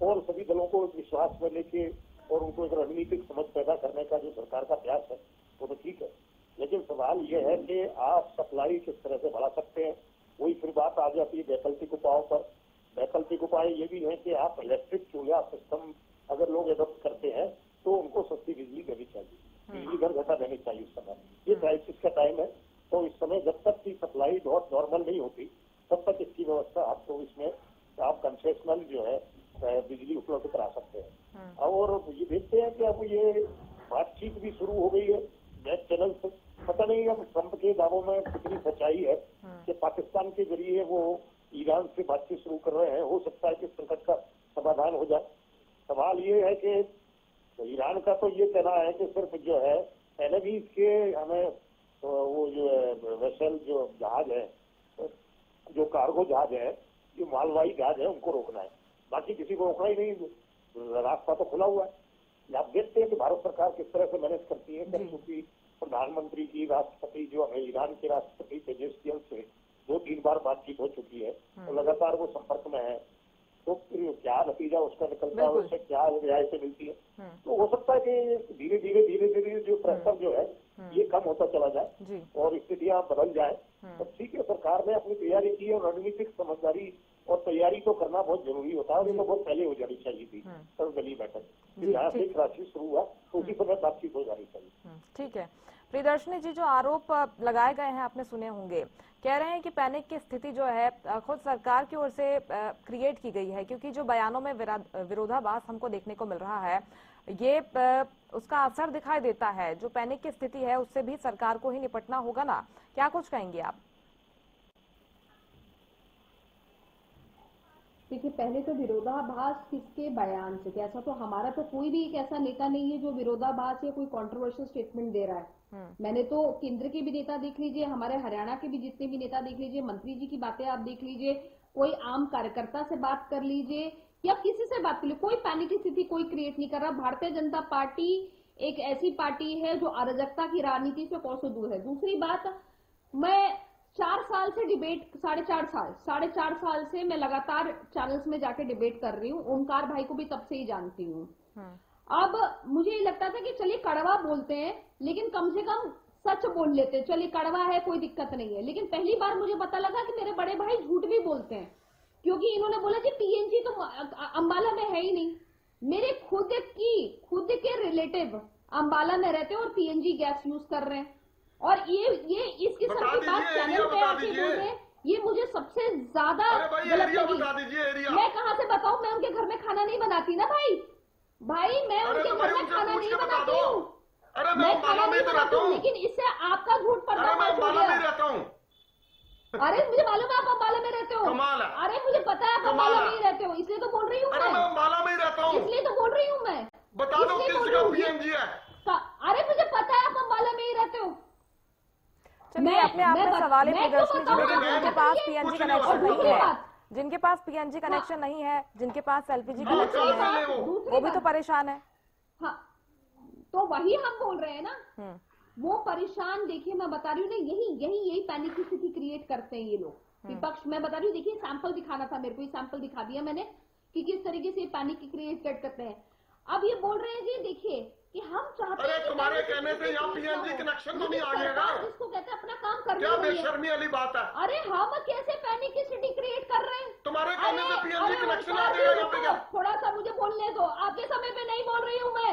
और सभी दलों को विश्वास में लेके और उनको एक रणनीतिक समझ पैदा करने का जो सरकार का प्रयास है वो तो ठीक है, लेकिन सवाल ये है कि आप सप्लाई किस तरह से बढ़ा सकते हैं। वही फिर बात आ जाती है वैकल्पिक उपायों पर। वैकल्पिक उपाय ये भी है कि आप इलेक्ट्रिक चूल्हा सिस्टम अगर लोग एडॉप्ट करते हैं तो उनको सस्ती बिजली देनी चाहिए, बिजली दर घटा देनी चाहिए। इस समय ये क्राइसिस का टाइम है, तो इस समय जब तक की सप्लाई बहुत नॉर्मल नहीं होती तब तक इसकी व्यवस्था आपको इसमें आप कंसेशनल जो है बिजली उपलब्ध करा सकते हैं। और ये देखते हैं कि अब ये बातचीत भी शुरू हो गई है नेट चैनल से। पता नहीं अब ट्रंप के दावों में कितनी सच्चाई है कि पाकिस्तान के जरिए वो ईरान से बातचीत शुरू कर रहे हैं। हो सकता है कि संकट का समाधान हो जाए। सवाल ये है कि ईरान का तो ये कहना है कि सिर्फ जो है एनएवीज के हमें वो जो है वेसल जो जहाज है, जो कार्गो जहाज है, जो मालवाही जहाज है, उनको रोकना है, बाकी किसी को रोकना ही नहीं। रास्ता तो खुला हुआ है। आप देखते हैं कि भारत सरकार किस तरह से मैनेज करती है। क्योंकि प्रधानमंत्री की राष्ट्रपति जो है ईरान के राष्ट्रपति पेजेशियन से 2-3 बार बातचीत हो चुकी है, तो लगातार वो संपर्क में है। तो फिर क्या नतीजा उसका निकलता है, उससे क्या रियायतें मिलती है। तो हो सकता है कि धीरे धीरे जो प्रेशर जो है ये कम होता चला जाए और स्थितियां बदल जाए तो ठीक है। सरकार ने अपनी तैयारी की और रणनीतिक समझदारी और तैयारी तो करना बहुत जरूरी होता है और ये तो बहुत पहले हो जानी चाहिए थी सर्वदलीय बैठक। जहाँ से राशि शुरू हुआ तो उसी समय बातचीत हो जानी चाहिए। ठीक है प्रियदर्शनी जी, जो आरोप लगाए गए हैं आपने सुने होंगे, कह रहे हैं कि पैनिक की स्थिति जो है खुद सरकार की ओर से क्रिएट की गई है, क्योंकि जो बयानों में विरोधाभास हमको देखने को मिल रहा है ये उसका असर दिखाई देता है। जो पैनिक की स्थिति है उससे भी सरकार को ही निपटना होगा ना, क्या कुछ कहेंगे आप? देखिए, पहले तो विरोधाभास किसके बयान से, ऐसा तो हमारा तो कोई भी एक ऐसा नेता नहीं है जो विरोधाभास या कोई कंट्रोवर्शियल स्टेटमेंट दे रहा है। मैंने तो केंद्र के भी नेता देख लीजिए, हमारे हरियाणा के भी जितने भी नेता देख लीजिए, मंत्री जी की बातें आप देख लीजिए, कोई आम कार्यकर्ता से बात कर लीजिए या किसी से बात कर लीजिए, कोई पैनिक की स्थिति कोई क्रिएट नहीं कर रहा। भारतीय जनता पार्टी एक ऐसी पार्टी है जो अराजकता की राजनीति से कोसों दूर है। दूसरी बात, मैं 4 साल से डिबेट, साढ़े चार साल से मैं लगातार चैनल्स में जाके डिबेट कर रही हूँ। ओमकार भाई को भी तब से ही जानती हूँ। अब मुझे ये लगता था कि चलिए कड़वा बोलते हैं लेकिन कम से कम सच बोल लेते हैं, चलिए कड़वा है कोई दिक्कत नहीं है। लेकिन पहली बार मुझे पता लगा कि मेरे बड़े भाई झूठ भी बोलते हैं, क्योंकि इन्होंने बोला कि पीएनजी तो अंबाला में है ही नहीं। मेरे खुद के रिलेटिव अंबाला में रहते हैं और पीएनजी गैस यूज कर रहे हैं, और ये इस किस्म की बात चैनल पे आके बोल रहे हैं, ये मुझे सबसे ज्यादा गलत लगी। मैं कहाँ से बताऊं, मैं उनके घर में खाना नहीं बनाती ना भाई, मैं उनके घर में खाना नहीं बनाती हूँ, मैं खाना नहीं बनाती हूँ, लेकिन इससे आपका झूठ पर्दाफाश हो गया। अरे मुझे मालूम है आप अंबाला में रहते हो, अरे मुझे पता है आप अंबाला में ही रहते हो, इसलिए तो बोल रही हूँ मैं अंबाला में ही रहता हूँ, इसलिए तो बोल रही हूँ मैं। बता दो किस जगह पीएनजी है। अरे मुझे पता है आप अंबाला में ही रहते हो। चलिए अपने आप में सवाल है प्रियदर्शनी जी, जिनके पास पीएनजी कनेक्शन नहीं है, जिनके पास पीएनजी कनेक्शन नहीं है, जिनके पास एलपीजी कनेक्शन है, वो भी तो परेशान है। हाँ, तो वही हम बोल रहे हैं ना, वो परेशान। देखिए मैं बता रही हूँ ना, यही पैनिक की स्थिति क्रिएट करते हैं ये लोग विपक्ष। मैं बता रही हूँ, देखिए सैंपल दिखाना था मेरे को, ये सैंपल दिखा दिया मैंने कि किस तरीके से पैनिक की क्रिएट करते हैं। अब ये बोल रहे हैं जी देखिए कि हम चाहते हैं, तुम्हारे कहने से यहाँ पीएनजी कनेक्शन तो नहीं आ गया, जिसको कहते हैं अपना काम करना, क्या बेशर्मी वाली बात है। अरे हम कैसे पैनिक की स्थिति क्रिएट कर रहे हैं, तुम्हारे कहने से पीएनजी कनेक्शन आ जाएगा यहाँ पे। थोड़ा सा मुझे बोलने दो, आपके समय पे नहीं बोल रही हूँ मैं,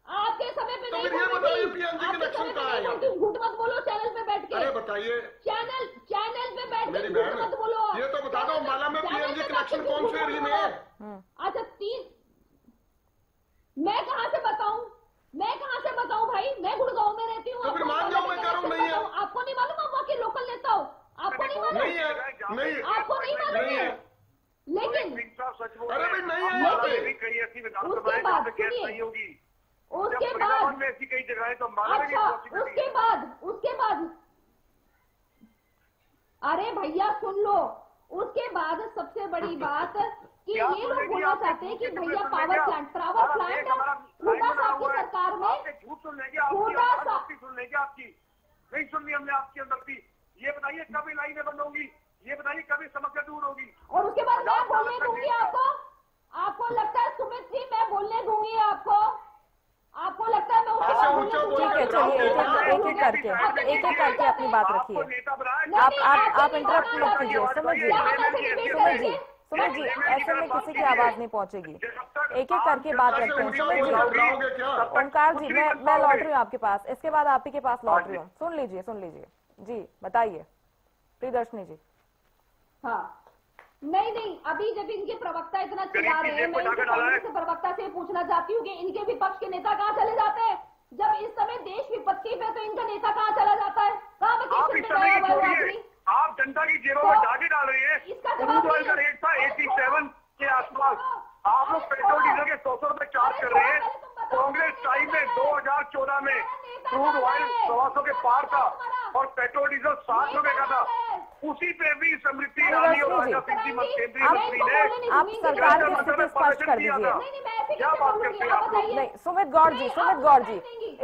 आपके समय पे नहीं बोल रही हूँ, पीएनजी कनेक्शन कहाँ है? झूठ मत बोलो चैनल पे बैठ के। अरे बताइए, चैनल पे बैठ के झूठ मत बोलो। ये तो बता दो अंबाला में पीएनजी कनेक्शन कौन से एरिया में है? अच्छा, 3 मैं कहाँ से बताऊं भाई, मैं गुड़गांव में रहती हूँ। तो फिर मान जाओ मैं कह रहा हूँ नहीं है। आपको नहीं मालूम, वहाँ के लोकल नेता हो, आपको नहीं मालूम? नहीं है, आपको नहीं मालूम है, लेकिन अरे भाई नहीं है, कई ऐसी विधानसभाएं जहाँ पे गैस नहीं होगी, उसके बाद में ऐसी कई जगह है तो अच्छा, उसके बाद अरे भैया सुन लो, उसके बाद सबसे बड़ी बात कि ये लोग बोलना चाहते हैं कि भैया पावर प्लांट हुडा साहब की सरकार में झूठ सुन लेंगे, आपकी सुन लेंगे, आपकी नहीं सुननी हमने आपकी अंदर। ये बताइए कब लाइनें बंद होंगी, ये बताइए कभी समस्या दूर होगी। और उसके बाद मैं बोलने दूंगी आपको लगता है सुमित जी मैं बोलने दूंगी आपको लगता है मैं उसके बाद ठीक है, चलिए एक एक करके अपनी बात रखिए। आप इंटरप्ट मत कीजिए। सुमित जी ऐसे में किसी की आवाज नहीं पहुंचेगी, एक एक करके बात रखते हैं। सुमित जी, ओमकार जी, मैं लौट रही हूँ आपके पास, इसके बाद आप ही के पास लौट रही हूँ। सुन लीजिए जी, बताइए प्रियदर्शनी जी। हाँ, नहीं, अभी जब इनके प्रवक्ता इतना चिल्ला रहे हैं, मैं इनके कांग्रेस के प्रवक्ता से पूछना चाहती हूँ कि इनके विपक्ष के नेता कहाँ चले जाते हैं? जब इस समय देश विपत्ति पे तो इनका नेता कहाँ चला जाता है? आप जनता की जेबों में डाके डाल रही है। क्रूड ऑयल का रेट था 87 के आसपास, आप लोग पेट्रोल डीजल के 100 रुपए चार्ज कर रहे हैं। कांग्रेस टाइम में 2014 में क्रूड ऑयल 100 के पार था और पेट्रोल डीजल 60 रुपए का था। उसी पे भी स्मृति ईरानी और राजा सिंह जी केंद्रीय मंत्री ने आप सरकार की स्थिति स्पष्ट कर दीजिए। क्या बात करते हैं आप लोग? नहीं, सुमित गौड़ जी,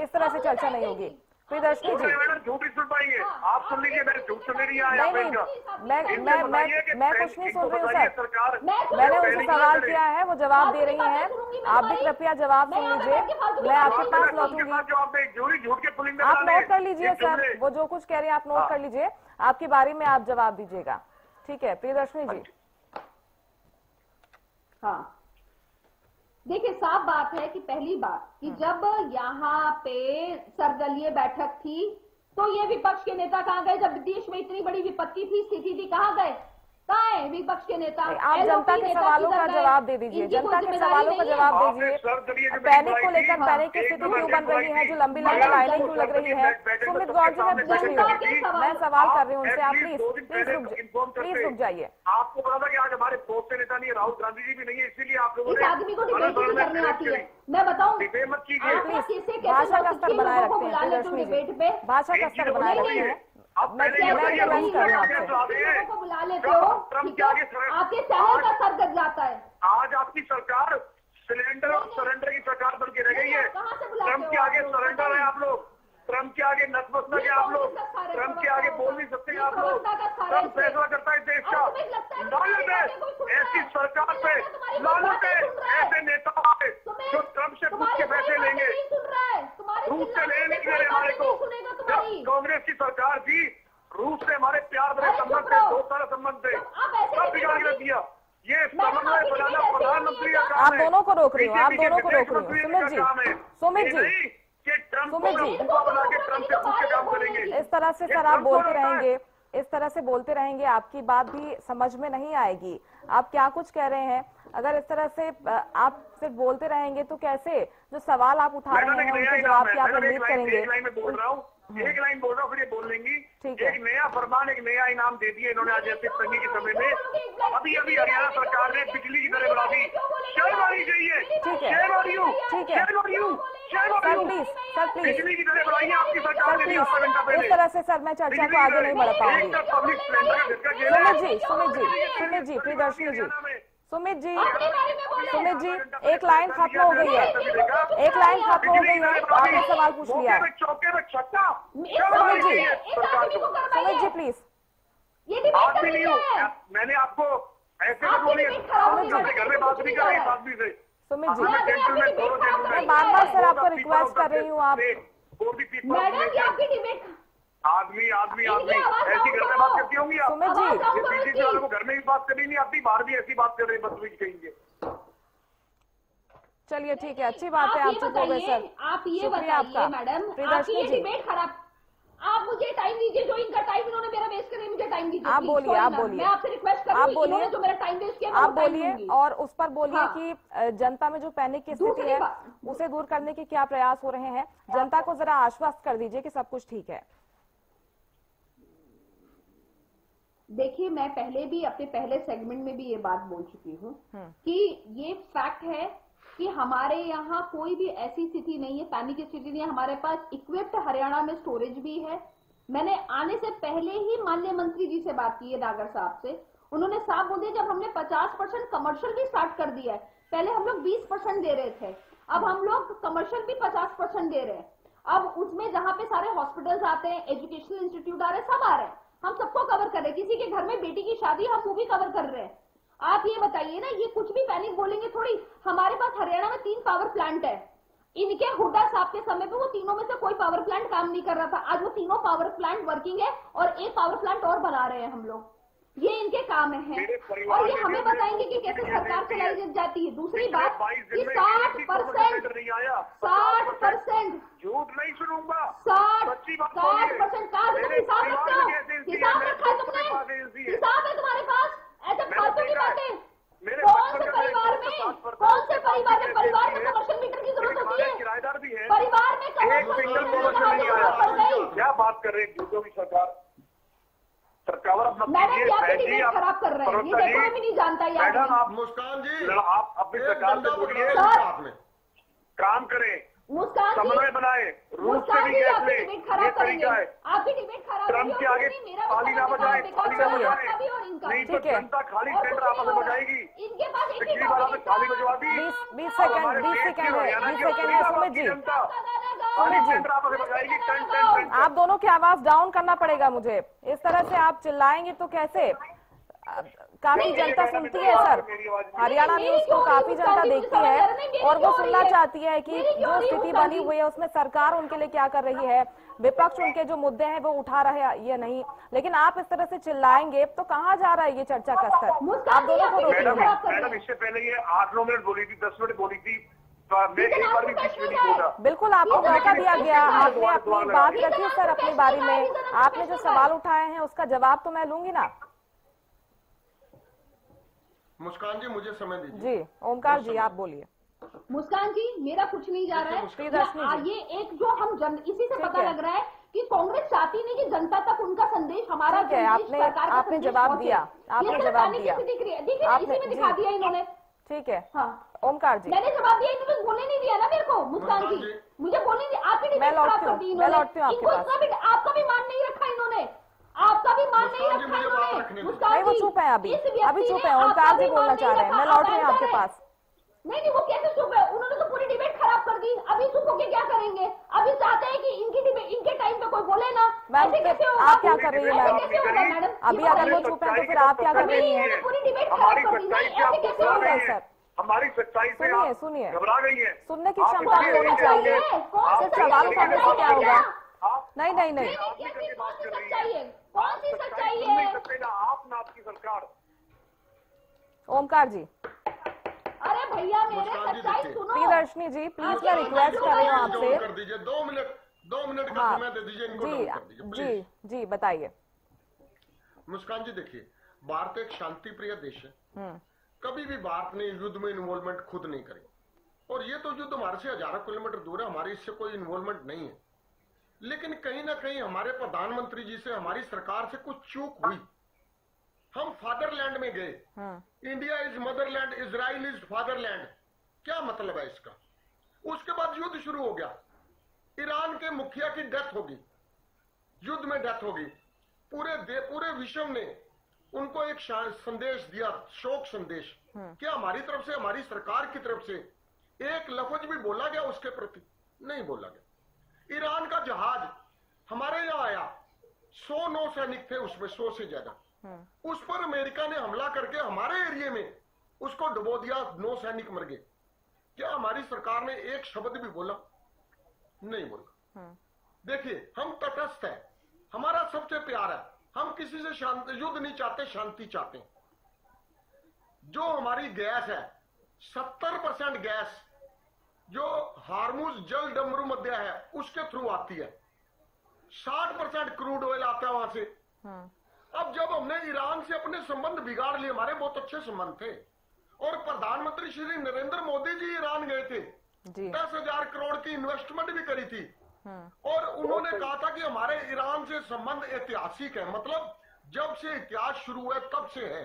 इस तरह से चर्चा नहीं होगी। प्रियदर्शनी जी, मैडम झूठ ही सुन पाएंगे आप, सुन लीजिए, मैंने झूठ सुन नहीं आया नहीं मैं कुछ नहीं सुन रही हूँ सर, सरकार। मैंने उनसे सवाल किया है, वो जवाब दे रही हैं, आप भी कृपया जवाब सुन लीजिए, मैं आपके पास लौटूंगी, आप नोट कर लीजिए सर, वो जो कुछ कह रहे हैं आप नोट कर लीजिए, आपकी बारी में आप जवाब दीजिएगा, ठीक है प्रियदर्शनी जी। हाँ, देखिए साफ बात है कि पहली बात कि जब यहाँ पे सर्वदलीय बैठक थी तो ये विपक्ष के नेता कहाँ गए? जब देश में इतनी बड़ी विपत्ति थी, स्थिति थी, कहाँ गए? कहाँ है विपक्ष के नेता? आप जनता के सवालों का जवाब दे दीजिए, जनता के सवालों का जवाब दीजिए। पैनिक को लेकर पैनिक की स्थिति क्यों बन रही है, जो लंबी लंबी लाइनें क्यों लग रही है? सुमित गौर जी, मैं पूछ रही हूँ, मैं सवाल कर रही हूँ उनसे, आप प्लीज रुक जाइए। आपको पता था कि आज हमारे बहुत से नेता नहीं है, राहुल गांधी जी भी नहीं है, इसीलिए आप लोगों इस आदमी को डिबेट करनी आती है, मैं बताऊं, मत कीजिए, भाषा का स्तर बनाए रखते हैं प्रियदर्शनी जी, भाषा का स्तर बनाए रखते हैं। मैं रिक्वेस्ट कर रही हूँ आपसे, को बुला लेते हो, ठीक है, आपके चैनल का सर गड़ जाता है। आज आपकी सरकार सिलेंडर और सरेंडर की सरकार बन के रह गई है। ट्रम्प के आगे सरेंडर है आप लोग, ट्रम्प के आगे नतमस्तक है आप लोग, ट्रम्प के आगे बोल नहीं सकते आप लोग। ट्रम्प फैसला करता है देश का, लानत है ऐसी सरकार पे, लानत है ऐसे नेताओं पे जो ट्रम्प से पूछ के पैसे लेंगे, रूस से ले नहीं रहे हमारे को। जब कांग्रेस की सरकार थी, रूस से हमारे प्यार भरे संबंध थे, 2 साल संबंध थे, सब बिगाड़ के दिया। ये समन्वय बनाना प्रधानमंत्री का काम है। आप दोनों को रोक रही हूँ, आप दोनों को रोक रही हूँ। सुमित जी, सुमित जी, इस तरह से सर आप बोलते रहेंगे, इस तरह से बोलते रहेंगे, आपकी बात भी समझ में नहीं आएगी। आप क्या कुछ कह रहे हैं? अगर इस तरह से आप सिर्फ बोलते रहेंगे तो कैसे? जो सवाल आप उठा रहे हैं उनके जवाब की आप उम्मीद करेंगे। एक लाइन बोल रहा हूँ, फिर ये बोल लेंगी। एक नया फरमान, एक नया इनाम दे दिया इन्होंने आज ऐसे तंगी के समय में। अभी अभी हरियाणा सरकार ने बिजली की दरें बढ़ा दी। शर्म आनी चाहिए, शर्म आ रही हूँ, शर्म आ रही हूँ, शर्म आ रही हूँ। सर प्लीज, बिजली की दरें बढ़ाई है आपकी सरकार ने, आधा घंटा पहले। इस तरह से सर मैं चर्चा को आगे नहीं बढ़ा पाऊंगी। सुमित जी, प्रियदर्शनी जी, सुमित जी, एक लाइन खत्म हो गई है, एक लाइन खत्म हो गई है, आपने सवाल पूछ लिया। सुमित जी प्लीज, बात भी नहीं हो, मैंने आपको ऐसे बोली, घर में बात नहीं कर रही, बात भी से। सुमित जी, मैं बार बार सर आपको रिक्वेस्ट कर रही हूँ, आप आदमी ऐसी घर में बात करती होंगी आप। सुमित जी, बीजेपी वालों को घर में भी बात करनी नहीं आती, बाहर भी ऐसी बात कर रहे हैं, बदतमीज कहेंगे। चलिए ठीक है, अच्छी बात है, आप चुप हो गए सर। आप ये बताइए मैडम, प्रियदर्शनी जी, डिबेट खराब, आप मुझे टाइम दीजिए, जो इनका टाइम इन्होंने मेरा वेस्ट कर, मुझे टाइम दीजिए। आप बोलिए, आप बोलिए, मैं आपसे रिक्वेस्ट कर रही हूं, इन्होंने जो मेरा टाइम वेस्ट किया, आप बोलिए, और उस पर बोलिए कि जनता में जो पैनिक की स्थिति है उसे दूर करने के क्या प्रयास हो रहे हैं। जनता को जरा आश्वस्त कर दीजिए कि सब कुछ ठीक है। देखिए, मैं पहले भी अपने पहले सेगमेंट में भी ये बात बोल चुकी हूँ कि ये फैक्ट है कि हमारे यहाँ कोई भी ऐसी स्थिति नहीं है, पैनिक की स्थिति नहीं है। हमारे पास इक्विप्ड हरियाणा में स्टोरेज भी है। मैंने आने से पहले ही माननीय मंत्री जी से बात की है, डागर साहब से, उन्होंने साफ बोल दिया, जब हमने 50% कमर्शियल भी स्टार्ट कर दिया है, पहले हम लोग 20% दे रहे थे, अब हम लोग कमर्शियल भी 50% दे रहे हैं। अब उसमें जहाँ पे सारे हॉस्पिटल्स आते हैं, एजुकेशनल इंस्टीट्यूट आ रहे हैं, सब आ रहे हैं, हम सबको कवर कर रहे हैं। किसी के घर में बेटी की शादी, हम वो भी कवर कर रहे हैं। आप ये बताइए ना, ये कुछ भी पैनिक बोलेंगे थोड़ी। हमारे पास हरियाणा में 3 पावर प्लांट है। इनके हुड्डा साहब के समय पे वो तीनों में से कोई पावर प्लांट काम नहीं कर रहा था। आज वो तीनों पावर प्लांट वर्किंग है और एक पावर प्लांट और बना रहे हैं हम लोग। ये इनके काम है और ये हमें बताएंगे कि कैसे सरकार चलाई जाती है। दूसरी बात कि 60% झूठ नहीं सुनूंगा, 60% का हिसाब रखते हो, हिसाब रखा है तुमने, हिसाब है तुम्हारे पास। ऐसे फालतू की बातें, कौन से परिवार में परिवार में कमर्शियल मीटर की जरूरत होती है? किराएदार भी है, परिवार में क्या बात कर रहे हैं झूठों की सरकार। मैडम आपकी डिबेट खराब कर रहे हैं, ये देखो मैं भी नहीं जानता यार। मैडम आप मुस्कान जी, आप अपनी सरकार से बोलिए, काम करें, मुस्कान समन्वय बनाए, रूस से भी गैस ले, ये तरीका है। आपकी डिबेट खराब, ट्रम्प के आगे ताली ना बजाए, ताली ना बजाए, नहीं तो जनता खाली टेंडर आपस में बजाएगी। इनके पास एक पिछली बार आपने ताली बजवा दी। 20 सेकंड है सुमित जी, सुमित जी, आप दोनों की आवाज डाउन करना पड़ेगा मुझे। इस तरह से आप चिल्लाएंगे तो कैसे? काफी जनता सुनती है सर, हरियाणा न्यूज को काफी जनता देखती है और वो सुनना चाहती है कि जो स्थिति बनी हुई है उसमें सरकार उनके लिए क्या कर रही है, विपक्ष उनके जो मुद्दे हैं वो उठा रहे हैं या नहीं। लेकिन आप इस तरह से चिल्लाएंगे तो कहाँ जा रहा है ये चर्चा का स्तर? आप दोनों को रोकिए। मैडम इससे पहले ये 8-9 मिनट बोली थी, 10 मिनट बोली थी, मैं एक बार भी बीच में नहीं बोला। बिल्कुल आपको मौका दिया गया, आपने अपनी बात रखी सर अपनी बारी में। आपने जो सवाल उठाए हैं उसका जवाब तो मैं लूंगी ना। मुस्कान जी मुझे समय दीजिए। जी ओमकार जी आप बोलिए। मुस्कान जी मेरा कुछ नहीं जा रहा है, ये एक जो हम इसी से पता लग रहा है कि कांग्रेस चाहती नहीं कि जनता तक उनका संदेश, हमारा आपने जवाब दिया, आपने जवाब दिया, इसी में दिखा दिया इन्होंने। ठीक है हाँ ओमकार जी, मैंने जवाब दिया, इन्होंने बोलने नहीं दिया ना मेरे को। मुस्कान जी मुझे बोलने नहीं, आपकी डिबेट खराब कर दी इन्होंने। आपका भी मान नहीं रखा इन्होंने, आपका भी मान नहीं रखा इन्होंने। नहीं वो चुप है, अभी चुप है। ओमकार जी बोलना चाह रहे हैं, मैं लौट रही हूँ आपके पास। नहीं वो कैसे चुप है? उन्होंने तो पूरी डिबेट खराब कर दी, अभी चुप होके क्या करेंगे? अभी चाहते हैं कि इनकी डिबेट इनके टाइम पे कोई बोले ना। मैम आप क्या कर रही है मैडम? अभी अगर वो चुप है तो फिर आप क्या कर रही है? पूरी डिबेट खराब कर दी, ऐसे कैसे होगा सर? हमारी सच्चाई से सुनिए घबरा गई है। सुनने की क्षमता भी होनी चाहिए। सिर्फ सवाल उठाने से क्या होगा? नहीं सच्चाई है, कौन सी सच्चाई है? आप ना आपकी सरकार। ओमकार जी, अरे भैया मेरे सच्चाई सुनो। प्रियदर्शनी जी प्लीज मैं रिक्वेस्ट कर रही हूँ आपसे। कर दीजिए 2 मिनट का समय दे दीजिए इनको। जी जी बताइए। मुस्कान जी देखिए, भारत एक शांति प्रिय देश है। कभी भी भारत ने युद्ध में इन्वॉल्वमेंट खुद नहीं करी, और ये तो युद्ध हमारे से हजारों किलोमीटर दूर है, हमारी इससे कोई इन्वॉल्वमेंट नहीं है। लेकिन कहीं ना कहीं हमारे प्रधानमंत्री जी से, हमारी सरकार से कुछ चूक हुई। हम फादरलैंड में गए, India is Motherland, Israel is fatherland, क्या मतलब है इसका? उसके बाद युद्ध शुरू हो गया, ईरान के मुखिया की डेथ होगी, युद्ध में डेथ होगी। पूरे विश्व ने उनको एक संदेश दिया, शोक संदेश। क्या हमारी तरफ से, हमारी सरकार की तरफ से एक लफ्ज भी बोला गया उसके प्रति? नहीं बोला गया। ईरान का जहाज हमारे यहाँ आया, 100 नौसैनिक थे उसमें, 100 से ज्यादा। उस पर अमेरिका ने हमला करके हमारे एरिया में उसको डुबो दिया, 9 सैनिक मर गए। क्या हमारी सरकार ने एक शब्द भी बोला? नहीं बोला। देखिए हम तटस्थ है, हमारा सबसे प्यार है, हम किसी से युद्ध नहीं चाहते, शांति चाहते हैं। जो हमारी गैस है, 70% गैस जो हार्मुज जल डमरू मध्य है उसके थ्रू आती है, 60% क्रूड ऑयल आता है वहां से। अब जब हमने ईरान से अपने संबंध बिगाड़ लिए, हमारे बहुत अच्छे संबंध थे, और प्रधानमंत्री श्री नरेंद्र मोदी जी ईरान गए थे, 10,000 करोड़ की इन्वेस्टमेंट भी करी थी, और उन्होंने कहा था कि हमारे ईरान से संबंध ऐतिहासिक है, मतलब जब से इतिहास शुरू हुआ तब से है।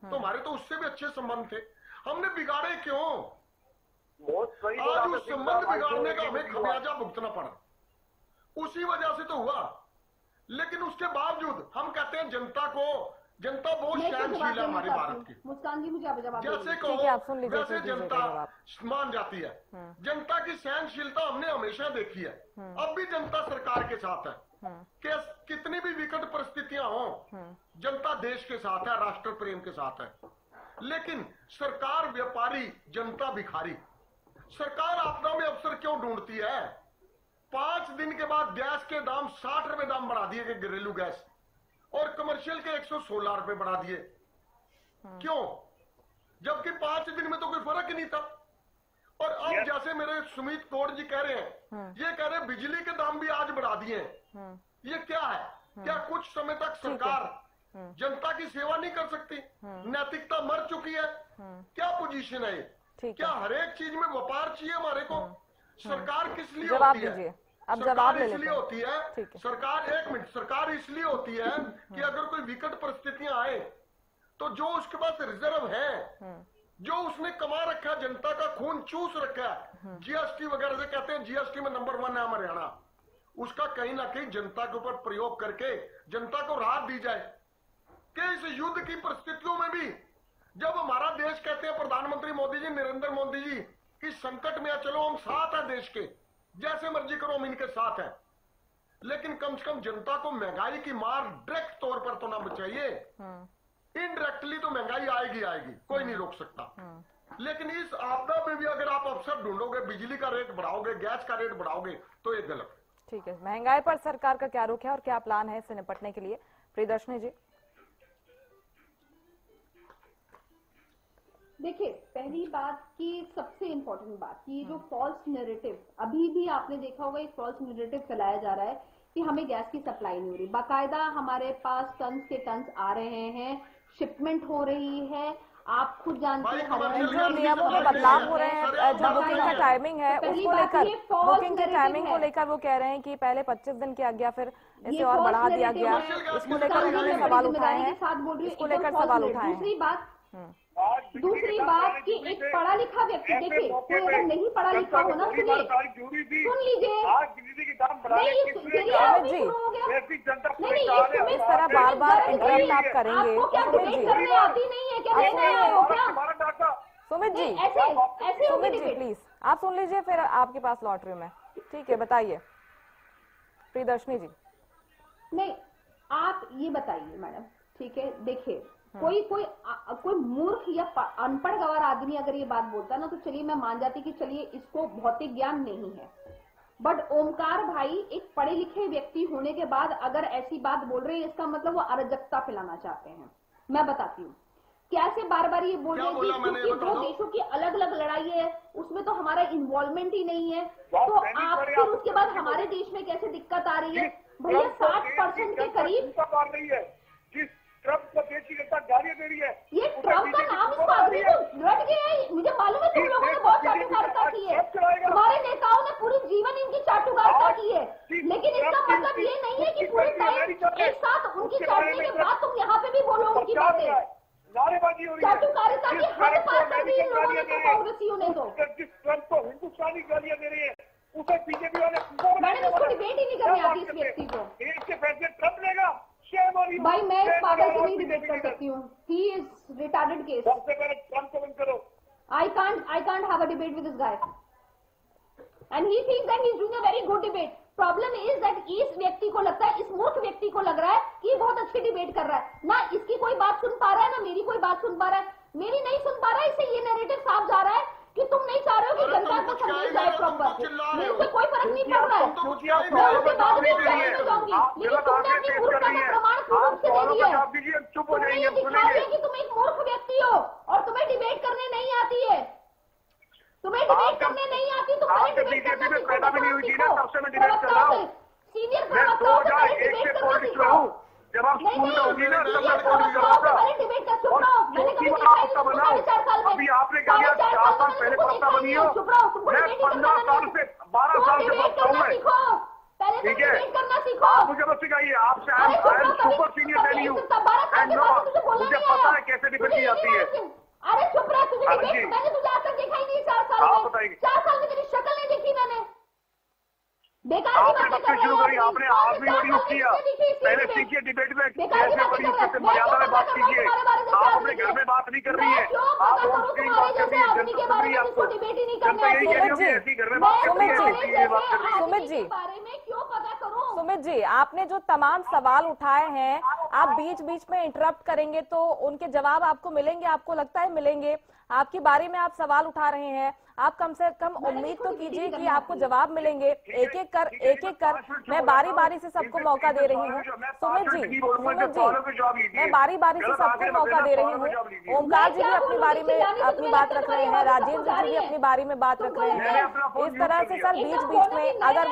तो हमारे तो उससे भी अच्छे संबंध थे, हमने बिगाड़े क्यों? आज उस संबंध बिगाड़ने का हमें खमियाजा भुगतना पड़ा, उसी वजह से तो हुआ। लेकिन उसके बावजूद हम कहते हैं जनता बहुत सहनशील है हमारे भारत की। मुस्कान जी मुझे जवाब जैसे कहो वैसे जनता मान जाती है। जनता की सहनशीलता हमने हमेशा देखी है, अब भी जनता सरकार के साथ है। कितनी भी विकट परिस्थितियां हो, जनता देश के साथ है, राष्ट्र प्रेम के साथ है। लेकिन सरकार व्यापारी, जनता भिखारी। सरकार आपदा में अवसर क्यों ढूंढती है? 5 दिन के बाद गैस के दाम 60 रुपए दाम बढ़ा दिए गए, घरेलू गैस, और कमर्शियल के 116 रुपए बढ़ा दिए। क्यों? जबकि 5 दिन में तो कोई फर्क ही नहीं था। और अब जैसे मेरे सुमित कौर जी कह रहे हैं, ये कह रहे हैं बिजली के दाम भी आज बढ़ा दिए। ये क्या है? क्या कुछ समय तक सरकार जनता की सेवा नहीं कर सकती? नैतिकता मर चुकी है? क्या पोजीशन है? क्या हर एक चीज में व्यापार चाहिए हमारे को? सरकार किस लिए होती है? सरकार इसलिए होती है, सरकार, एक मिनट, सरकार इसलिए होती है कि अगर कोई विकट परिस्थितियां आए तो जो उसके पास रिजर्व है, जो उसने कमा रखा है, जनता का खून चूस रखा है, जीएसटी वगैरह से कहते हैं जीएसटी में नंबर 1 है हरियाणा, उसका कहीं ना कहीं जनता के ऊपर प्रयोग करके जनता को राहत दी जाए। कि इस युद्ध की परिस्थितियों में भी जब हमारा देश, कहते हैं प्रधानमंत्री मोदी जी, नरेंद्र मोदी जी, इस संकट में चलो हम साथ हैं देश के, जैसे मर्जी करो, हम इनके साथ हैं, लेकिन कम से कम जनता को महंगाई की मार डायरेक्ट तौर पर तो ना बचाइए। इनडायरेक्टली तो महंगाई आएगी आएगी, कोई नहीं रोक सकता, लेकिन इस आपदा में भी अगर आप अवसर ढूंढोगे, बिजली का रेट बढ़ाओगे, गैस का रेट बढ़ाओगे, तो ये गलत है। ठीक है, महंगाई पर सरकार का क्या रुख है और क्या प्लान है इससे निपटने के लिए? प्रियदर्शनी जी। देखिए, पहली बात की सबसे इम्पोर्टेंट बात कि जो फॉल्स नैरेटिव अभी भी आपने देखा होगा, एक फॉल्स नैरेटिव फैलाया जा रहा है कि हमें गैस की सप्लाई नहीं हो रही। बाकायदा हमारे पास टन्स के टन्स आ रहे हैं, शिपमेंट हो रही है, आप खुद जानते हैं। जो नियमों में बदलाव हो रहे हैं, जो बुकिंग का टाइमिंग है उसको लेकर, बुकिंग के टाइमिंग को लेकर वो कह रहे हैं कि पहले 25 दिन की आज्ञा, फिर इसे और बढ़ा दिया गया। इसको लेकर उन्होंने सवाल उठाए हैं, इसको लेकर सवाल उठाए हैं। दूसरी बात कि एक पढ़ा लिखा व्यक्ति, देखिए कोई अगर नहीं पढ़ा लिखा हो ना, सुन लीजिए, इस तरह बार बार इंटरप्ट आप करेंगे सुमित जी, सुमित जी प्लीज आप सुन लीजिए, फिर आपके पास लौट रही हूँ मैं। ठीक है, बताइए प्रियदर्शनी जी। नहीं, आप ये बताइए मैडम, ठीक है। देखिए, कोई मूर्ख या अनपढ़ गवार आदमी अगर ये बात बोलता ना, तो चलिए मैं मान जाती कि चलिए इसको भौतिक ज्ञान नहीं है, बट ओमकार भाई एक पढ़े लिखे व्यक्ति होने के बाद अगर ऐसी बात बोल रहे हैं, इसका मतलब वो अराजकता फैलाना चाहते हैं। मैं बताती हूँ कैसे बार बार ये बोल रहे हैं कि दो देशों की अलग अलग लड़ाई है, उसमें तो हमारा इन्वॉल्वमेंट ही नहीं है, तो आप फिर उसके बाद हमारे देश में कैसे दिक्कत आ रही है? भैया 60% के करीब ट्रम्प को देश की जनता गालियां दे रही है। ये ट्रम्प का नाम इस आदमी को लट गया है। मुझे मालूम है तुम लोगों ने बहुत चाटुकारिता की है, तुम्हारे नेताओं ने पूरी जीवन इनकी चाटुकारिता की है, लेकिन इसका मतलब ये नहीं है कि पूरे टाइम एक साथ उनकी चाटने के बाद तुम यहाँ पे भी बोलो उनकी बातें। नारेबाजी हो रही है, चाटुकारिता की हद पार कर दी इन लोगों ने, तो कांग्रेसियों ने तो। जिस ट्रम्प को हिंदुस्तानी गालियां दे रही है, उसे बीजेपी वाले मैडम इसको डिबेट ही नहीं करनी आती इस व्यक्ति को। देश के फैसले ट्रम्प लेगा। भाई मैं इस पागल से नहीं डिबेट कर सकती हूँ, ही इज रिटार्डेड केस। सबसे पहले ट्रम्प को बंद करो। I can't have a debate with this guy, and he thinks that he's doing a very good debate. Problem is that इस व्यक्ति को लगता है, इस मूर्ख व्यक्ति को लग रहा है कि बहुत अच्छी डिबेट कर रहा है ना, इसकी कोई बात सुन पा रहा है ना मेरी कोई बात सुन पा रहा है, मेरी नहीं सुन पा रहा है। इससे ये नैरेटिव साफ जा रहा है कि तुम नहीं चाह रहे हो कि जनता को संदेश जाए प्रॉपर। मेरे को कोई फर्क नहीं पड़ रहा है, मैं उसके बाद भी में जाऊंगी, लेकिन तुमने अपनी मूर्खता का प्रमाण रूप से दे दिया। तुमने ये दिखा दिया कि तुम एक मूर्ख व्यक्ति हो और तुम्हें डिबेट करने नहीं आती है, तुम्हें डिबेट करने नहीं आती, तुम पहले डिबेट करना सीखो। सीनियर प्रवक्ताओं से पहले डिबेट करना सीखो। जब आप स्कूल में होगी ना, तब मैं बोल रहा था अभी आपने क्या किया, 4 साल पहले प्रवक्ता बनी हो, मैं 15 साल से 12 साल से प्रवक्ता हूँ मैं, ठीक है। आप मुझे बस सिखाइए, आपसे I am super senior telling you and no, मुझे पता है कैसे डिबेट की जाती है। अरे चुप रहा, तुझे डिबेट मैंने तुझे आज तक देखा ही नहीं। 4 साल आप में, बताइए, 4 साल में तेरी शक्ल नहीं देखी मैंने। आपने बच्चे शुरू करी, आपने आप भी यूज किया, पहले सीखिए डिबेट में कैसे बड़ी कैसे मर्यादा में बात कीजिए। आप अपने घर में बात नहीं कर रही है, आप ऑन स्क्रीन बात कर रही है, जनता सुन रही है आपको, जनता यही कह रही होगी ऐसी घर में बात कर रही है, ऐसी बात कर रही है। सुमित जी, बारे में क्यों पता करूं? सुमित जी, आपने जो तमाम सवाल उठाए हैं, आप बीच बीच में इंटरप्ट करेंगे तो उनके जवाब आपको मिलेंगे, आपको लगता है मिलेंगे? आपकी बारी में आप सवाल उठा रहे हैं, आप कम से कम उम्मीद तो कीजिए कि आपको जवाब मिलेंगे। एक एक कर मैं बारी बारी से सबको मौका दे रही हूँ। सुमित जी, मैं बारी बारी से सबको मौका दे रही हूँ। ओमकार जी भी अपनी बारी में अपनी बात रख रहे हैं, राजेंद्र जी भी अपनी बारी में बात रख रहे हैं। इस तरह से सर बीच बीच में अगर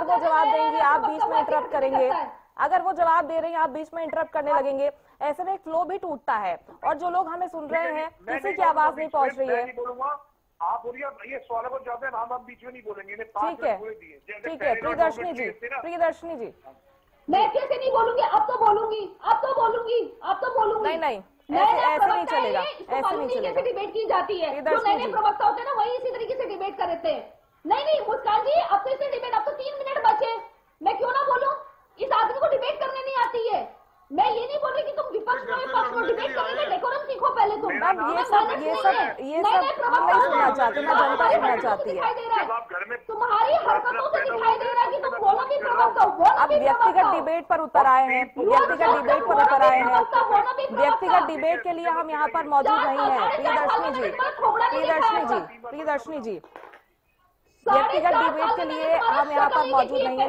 वो जवाब देंगे, आप बीच में इंटरप्ट करेंगे, अगर वो जवाब दे रहे हैं आप बीच में इंटरप्ट करने लगेंगे, ऐसे में फ्लो भी टूटता है और जो लोग हमें सुन रहे हैं किसी की आवाज नहीं पहुंच रही है। आप बोलिए, ये सवालों को जवाब दें, हम बीच में नहीं बोलेंगे। ठीक है, ठीक है। प्रियदर्शनी जी, प्रियदर्शनी जी, मैं कैसे नहीं बोलूंगी? अब तो बोलूंगी। नहीं, ऐसे नहीं चलेगा, ऐसे नहीं चलेगा। कैसे डिबेट की जाती है? जो नए प्रवक्ता होते हैं ना, वही इसी तरीके से डिबेट कर रहे थे। नहीं मुस्कान जी, अब तो इसे डिबेट, अब तो 3 मिनट बचे, मैं क्यों ना बोलूं? इस आदमी को डिबेट करने नहीं आती है। मैं ये नहीं बोल रही कि तुम विपक्ष में पक्ष में डिबेट करने का डेकोरम सीखो पहले तुम। ये सब हम नहीं सुनना चाहते, ना जनता सुनना चाहती है। तुम्हारी हरकतों से दिखाई दे रहा है कि तुम बोलो भी प्रवक्ता हो, बोलो अब भी व्यक्तिगत प्रवक्ता हो। डिबेट पर उतर आए हैं, व्यक्तिगत डिबेट पर उतर आए हैं। व्यक्तिगत डिबेट के लिए हम यहाँ पर मौजूद नहीं है। प्रियदर्शनी जी, व्यक्तिगत डिबेट के लिए हम यहाँ पर मौजूद नहीं है।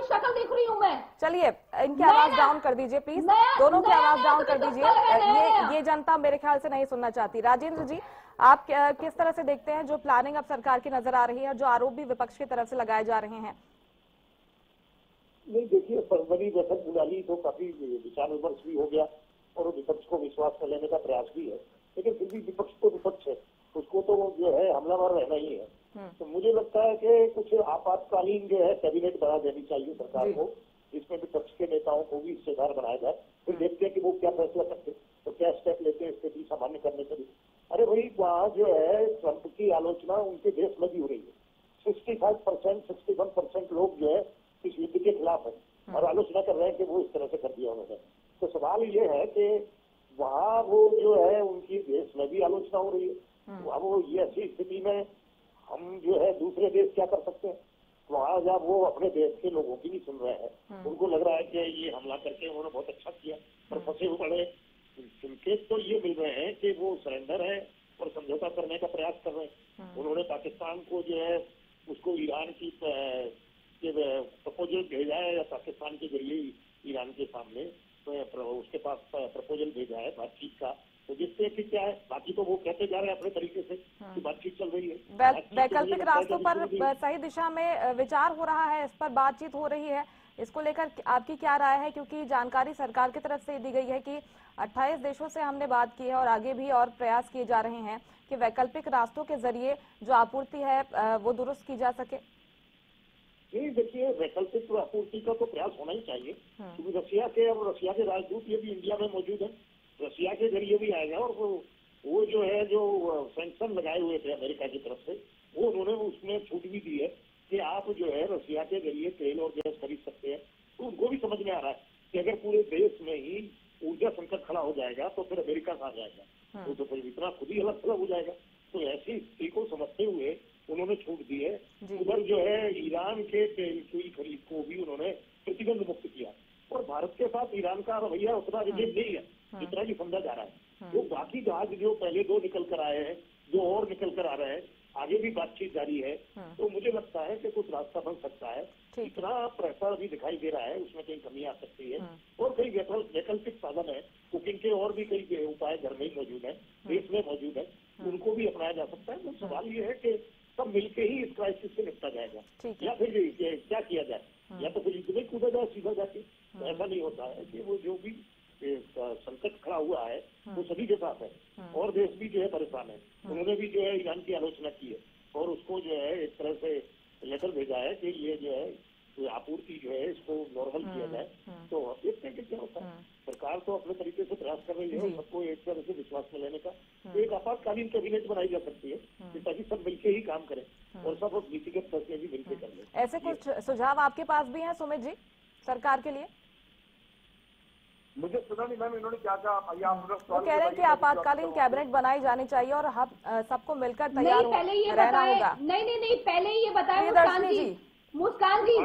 शक्ल देख रही हूँ मैं। चलिए, इनकी आवाज डाउन कर दीजिए प्लीज, दोनों की आवाज डाउन कर दीजिए। ये जनता मेरे ख्याल से नहीं सुनना चाहती। राजेंद्र जी, आप किस तरह से देखते हैं जो प्लानिंग अब सरकार की नजर आ रही है, जो आरोप भी विपक्ष की तरफ से लगाए जा रहे हैं? नहीं, देखिए, फरवरी बैठक बुला ली तो काफी विचार विमर्श भी हो गया और विपक्ष को विश्वास में लेने का प्रयास भी है, लेकिन फिर भी विपक्ष तो विपक्ष है, उसको तो जो है हमलावर रहना ही है। तो मुझे लगता है कि कुछ आपातकालीन जो है कैबिनेट बना देनी चाहिए सरकार को, जिसमें विपक्ष के नेताओं को भी हिस्सेदार बनाया जाए। फिर देखते हैं कि वो क्या फैसला करते हैं, तो क्या स्टेप लेते हैं स्थिति सामान्य करने के लिए। अरे भाई, वहाँ जो है ट्रंप की आलोचना उनके देश में भी हो रही है। 65%, 61% लोग जो है इस युद्ध के खिलाफ है और आलोचना कर रहे हैं कि वो इस तरह से कर दिया उन्होंने। तो सवाल ये है कि वहाँ वो जो है उनकी देश में भी आलोचना हो रही है। वहाँ वो ये ऐसी स्थिति में हम जो है दूसरे देश क्या कर सकते हैं? वहाँ जब वो अपने देश के लोगों की नहीं सुन रहे हैं, उनको लग रहा है कि ये हमला करके उन्होंने बहुत अच्छा किया, पर फंसे हुए बड़े संकेत तो ये मिल रहे हैं कि वो सरेंडर है और समझौता करने का प्रयास कर रहे हैं। उन्होंने पाकिस्तान को जो है उसको ईरान की प्रपोजल भेजा है, या पाकिस्तान के जरिए ईरान के सामने उसके पास प्रपोजल भेजा है बातचीत का। तो जिससे कि क्या है, बाकी तो वो कहते जा रहे हैं अपने तरीके से कि बातचीत चल रही है। वैकल्पिक रास्तों पर सही दिशा में विचार हो रहा है, इस पर बातचीत हो रही है। इसको लेकर आपकी क्या राय है? क्योंकि जानकारी सरकार की तरफ से दी गई है कि 28 देशों से हमने बात की है और आगे भी और प्रयास किए जा रहे हैं कि वैकल्पिक रास्तों के जरिए जो आपूर्ति है वो दुरुस्त की जा सके। नहीं, देखिए, वैकल्पिक आपूर्ति का तो प्रयास होना ही चाहिए, क्योंकि रशिया के राजदूत ये भी इंडिया में मौजूद है, रशिया के जरिए भी आएगा। और वो जो है जो सैंक्शन लगाए हुए थे अमेरिका की तरफ से, वो उन्होंने उसमें छूट भी दी है कि आप जो है रशिया के जरिए तेल और गैस खरीद सकते हैं। तो उनको भी समझ में आ रहा है कि अगर पूरे देश में ही ऊर्जा संकट खड़ा हो जाएगा तो फिर अमेरिका कहाँ जाएगा, तो फिर इतना खुद ही अलग थलग हो जाएगा। तो ऐसी स्थिति को समझते हुए उन्होंने छूट दी है। उधर जो है ईरान के तेल की खरीद को भी उन्होंने प्रतिबंध मुक्त किया, और भारत के साथ ईरान का रवैया उतना रिजिड नहीं है जितना कि समझा जा रहा है। तो बाकी जहाज जो पहले 2 निकल कर आए हैं, जो और निकल कर आ रहे हैं, आगे भी बातचीत जारी है। तो मुझे लगता है कि कुछ रास्ता बन सकता है। इतना प्रेशर अभी दिखाई दे रहा है, उसमें कई कमी आ सकती है, और कई वैकल्पिक साधन है। कुकिंग के और भी कई उपाय घर में ही मौजूद है, देश में मौजूद है, उनको भी अपनाया जा सकता है। तो सवाल ये है कि सब मिलकर ही इस क्राइसिस से निपटा जाएगा, या फिर क्या किया जाए, या तो फिर युद्ध में कूदा जाए सीधा जाके। ऐसा नहीं होता है कि वो जो भी संकट खड़ा हुआ है वो सभी के साथ है, और देश भी जो है परेशान है। उन्होंने भी जो है ईरान की आलोचना की है और उसको जो है एक तरह से लेटर भेजा है कि ये जो है आपूर्ति जो है इसको नॉर्मल किया जाए। तो अब देखते हैं कि क्या होता है। सरकार तो अपने तरीके से प्रयास कर रही है सबको एक तरह से विश्वास में लेने का। तो एक आपातकालीन कैबिनेट बनाई जा सकती है ताकि सब मिलकर ही काम करें और सब नीतिगत फैसले भी मिलकर कर लें। ऐसे कुछ सुझाव आपके पास भी हैं सुमित जी सरकार के लिए? मुझे सुना नहीं मैम, इन्होंने क्या कहा? वो कह रहे हैं कि आपातकालीन कैबिनेट बनाई जानी चाहिए और हम सबको मिलकर तैयार रहना होगा। नहीं, पहले ही ये बताया मुस्कान जी,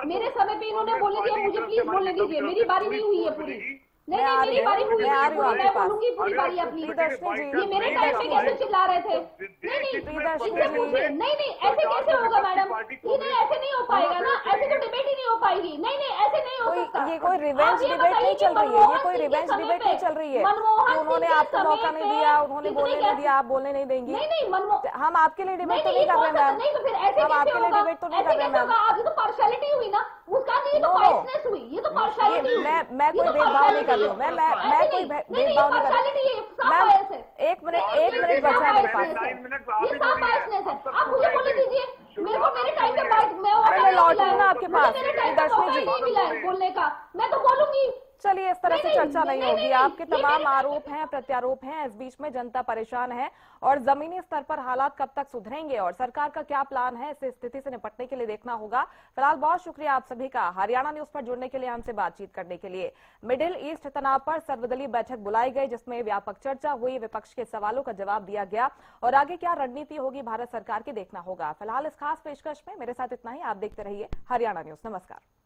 मेरे समय पे इन्होंने बोलने दिया, मुझे प्लीज बोलने दीजिए, मेरी बारी नहीं हुई है पूरी। नहीं, मेरी बारी हुई है, मैं बोलूंगी पूरी बारी अपनी। ये मेरे टाइम पे कैसे चिल्ला रहे थे? नहीं, ऐसे कैसे होगा मैडम? नहीं, ऐसे नहीं हो पाएगा ना, ऐसे तो डिबेट ही नहीं हो पाएगी। नहीं, ऐसे नहीं हो सकता। ये कोई रिवेंज डिबेट नहीं चल रही है, ये कोई रिवेंज डिबेट नहीं चल रही है। उन्होंने आपको मौका नहीं दिया, उन्होंने बोलने नहीं दिया, आप बोलने नहीं देंगी। हम आपके लिए डिबेट तो नहीं कर रहे मैम, हम आपके लिए डिबेट तो नहीं कर रहे मैम। आज तो पार्शियलिटी हुई ना, उसका नहीं, तो बायसनेस हुई, ये तो पार्शियलिटी। मैं कोई भेदभाव नहीं कर रही हूँ, मैं कोई भेदभाव नहीं कर रही हूँ मैम। एक मिनट बचा है मेरे पास। आप मुझे बोलने दीजिए, मेरे को मेरे टाइम पे मैं लौटूंगा आपके पास। बोलने का मैं तो बोलूंगी, चलिए, इस तरह से चर्चा नहीं होगी। आपके तमाम आरोप हैं, प्रत्यारोप हैं, इस बीच में जनता परेशान है और जमीनी स्तर पर हालात कब तक सुधरेंगे और सरकार का क्या प्लान है, इस स्थिति से निपटने के लिए देखना होगा। फिलहाल बहुत शुक्रिया आप सभी का हरियाणा न्यूज पर जुड़ने के लिए, हमसे बातचीत करने के लिए। मिडिल ईस्ट तनाव पर सर्वदलीय बैठक बुलाई गई, जिसमें व्यापक चर्चा हुई, विपक्ष के सवालों का जवाब दिया गया और आगे क्या रणनीति होगी भारत सरकार की देखना होगा। फिलहाल इस खास पेशकश में मेरे साथ इतना ही। आप देखते रहिए हरियाणा न्यूज। नमस्कार।